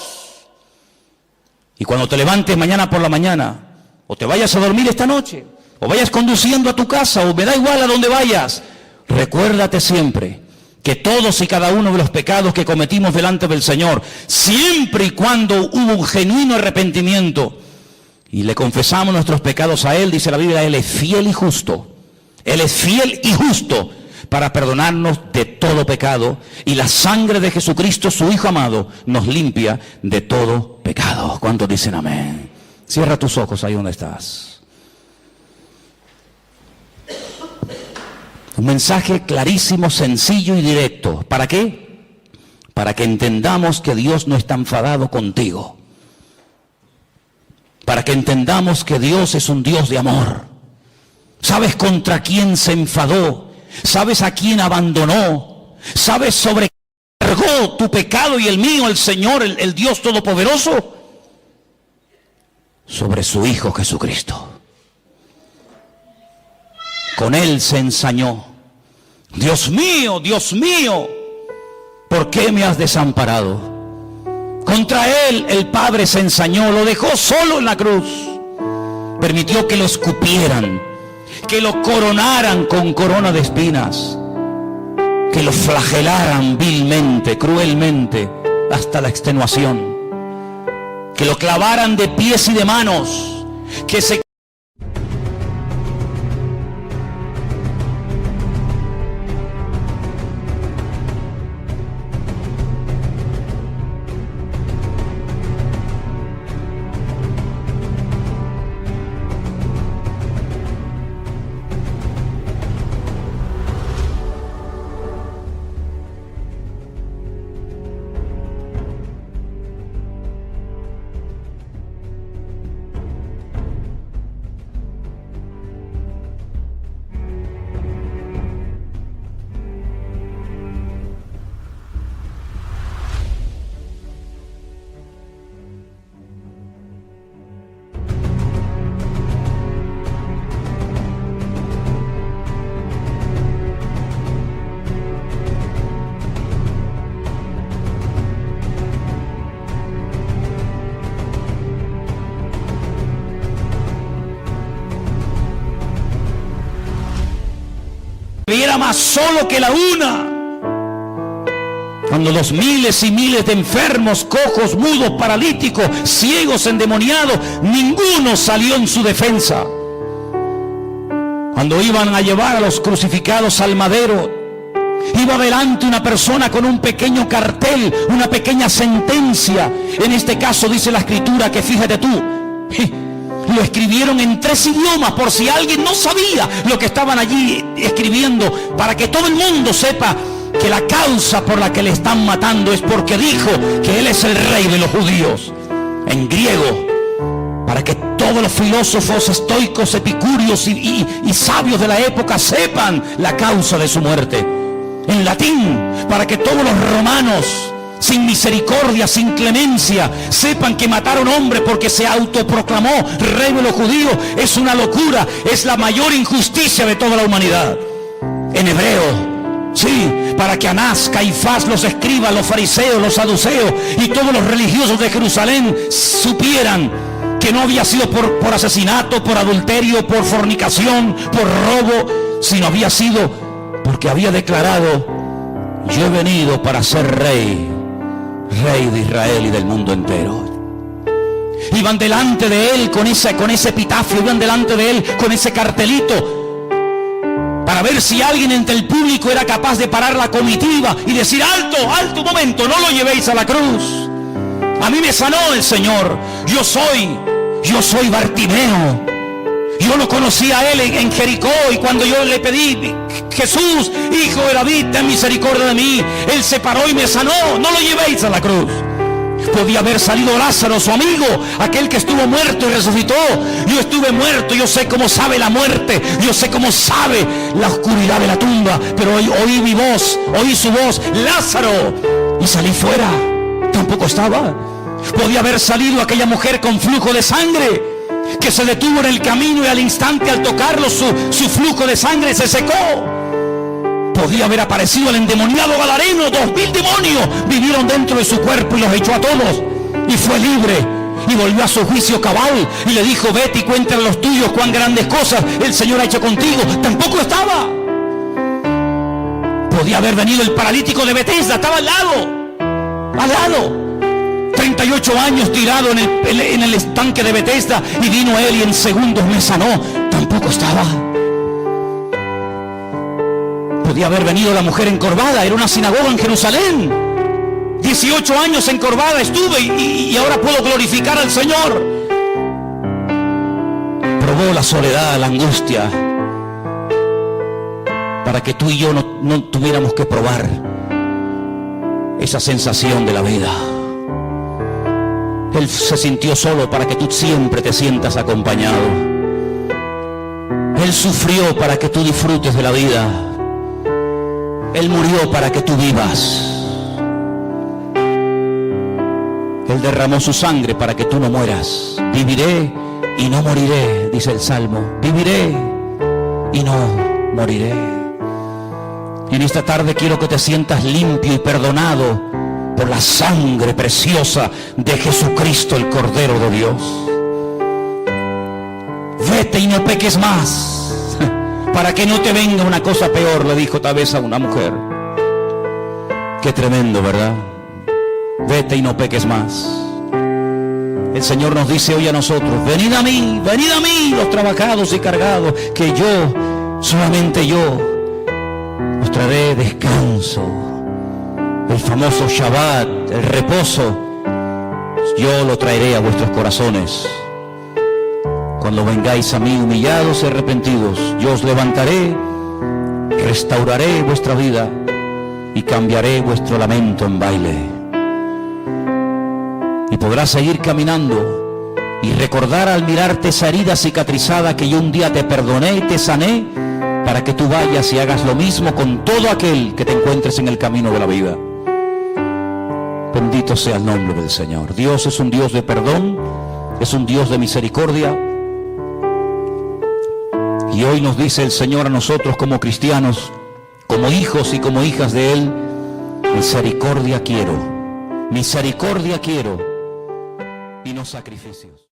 Y cuando te levantes mañana por la mañana, o te vayas a dormir esta noche, o vayas conduciendo a tu casa, o me da igual a dónde vayas, recuérdate siempre que todos y cada uno de los pecados que cometimos delante del Señor, siempre y cuando hubo un genuino arrepentimiento y le confesamos nuestros pecados a Él, dice la Biblia, Él es fiel y justo. Él es fiel y justo para perdonarnos de todo pecado, y la sangre de Jesucristo, su Hijo amado, nos limpia de todo pecado. ¿Cuántos dicen amén? Cierra tus ojos ahí donde estás. Un mensaje clarísimo, sencillo y directo. ¿Para qué? Para que entendamos que Dios no está enfadado contigo. Para que entendamos que Dios es un Dios de amor. ¿Sabes contra quién se enfadó? ¿Sabes a quién abandonó? ¿Sabes sobre qué cargó tu pecado y el mío, el Señor, el Dios Todopoderoso? Sobre su Hijo Jesucristo. Con Él se ensañó. Dios mío, ¿por qué me has desamparado? Contra Él el Padre se ensañó, lo dejó solo en la cruz. Permitió que lo escupieran, que lo coronaran con corona de espinas, que lo flagelaran vilmente, cruelmente, hasta la extenuación, que lo clavaran de pies y de manos, que se... Era más solo que la una. Cuando los miles y miles de enfermos, cojos, mudos, paralíticos, ciegos, endemoniados, ninguno salió en su defensa. Cuando iban a llevar a los crucificados al madero, iba adelante una persona con un pequeño cartel, una pequeña sentencia. En este caso dice la Escritura que, fíjate tú, lo escribieron en 3 idiomas por si alguien no sabía lo que estaban allí escribiendo, para que todo el mundo sepa que la causa por la que le están matando es porque dijo que Él es el Rey de los judíos. En griego, para que todos los filósofos estoicos, epicúreos y sabios de la época sepan la causa de su muerte. En latín, para que todos los romanos, sin misericordia, sin clemencia, sepan que matar a un hombre porque se autoproclamó Rey de los judíos es una locura, es la mayor injusticia de toda la humanidad. En hebreo, sí, para que Anás, Caifás, los escribas, los fariseos, los saduceos y todos los religiosos de Jerusalén supieran que no había sido por asesinato, por adulterio, por fornicación, por robo, sino había sido porque había declarado: yo he venido para ser rey de Israel y del mundo entero. Iban delante de Él con ese epitafio, iban delante de Él con ese cartelito, para ver si alguien entre el público era capaz de parar la comitiva y decir: alto, alto, un momento, no lo llevéis a la cruz. A mí me sanó el Señor. Yo soy Bartimeo. Yo lo conocí a Él en Jericó, y cuando yo le pedí: Jesús, Hijo de David, ten misericordia de mí, Él se paró y me sanó. No lo llevéis a la cruz. Podía haber salido Lázaro, su amigo, aquel que estuvo muerto y resucitó. Yo estuve muerto, yo sé cómo sabe la muerte, yo sé cómo sabe la oscuridad de la tumba, pero oí mi voz, oí su voz: Lázaro, y salí fuera. Tampoco estaba. Podía haber salido aquella mujer con flujo de sangre, que se detuvo en el camino y al instante, al tocarlo, su flujo de sangre se secó. Podía haber aparecido el endemoniado gadareno. 2000 demonios vivieron dentro de su cuerpo y los echó a todos, y fue libre y volvió a su juicio cabal, y le dijo: vete y cuéntale a los tuyos cuán grandes cosas el Señor ha hecho contigo. Tampoco estaba. Podía haber venido el paralítico de Betesda, estaba al lado. 38 años tirado en el estanque de Betesda, y vino Él y en segundos me sanó. Tampoco estaba. Podía haber venido la mujer encorvada, era una sinagoga en Jerusalén. 18 años encorvada estuve, y ahora puedo glorificar al Señor. Probó la soledad, la angustia, para que tú y yo no tuviéramos que probar esa sensación de la vida. Él se sintió solo para que tú siempre te sientas acompañado. Él sufrió para que tú disfrutes de la vida. Él murió para que tú vivas. Él derramó su sangre para que tú no mueras. Viviré y no moriré, dice el Salmo. Viviré y no moriré. Y en esta tarde quiero que te sientas limpio y perdonado por la sangre preciosa de Jesucristo, el Cordero de Dios. Vete y no peques más, para que no te venga una cosa peor, le dijo tal vez a una mujer. Qué tremendo, ¿verdad? Vete y no peques más. El Señor nos dice hoy a nosotros: venid a mí, los trabajados y cargados, que yo, solamente yo, os traeré descanso. El famoso Shabbat, el reposo, yo lo traeré a vuestros corazones. Cuando vengáis a mí humillados y arrepentidos, yo os levantaré, restauraré vuestra vida y cambiaré vuestro lamento en baile. Y podrás seguir caminando y recordar al mirarte esa herida cicatrizada que yo un día te perdoné y te sané, para que tú vayas y hagas lo mismo con todo aquel que te encuentres en el camino de la vida. Bendito sea el nombre del Señor. Dios es un Dios de perdón, es un Dios de misericordia. Y hoy nos dice el Señor a nosotros como cristianos, como hijos y como hijas de Él: misericordia quiero y no sacrificios.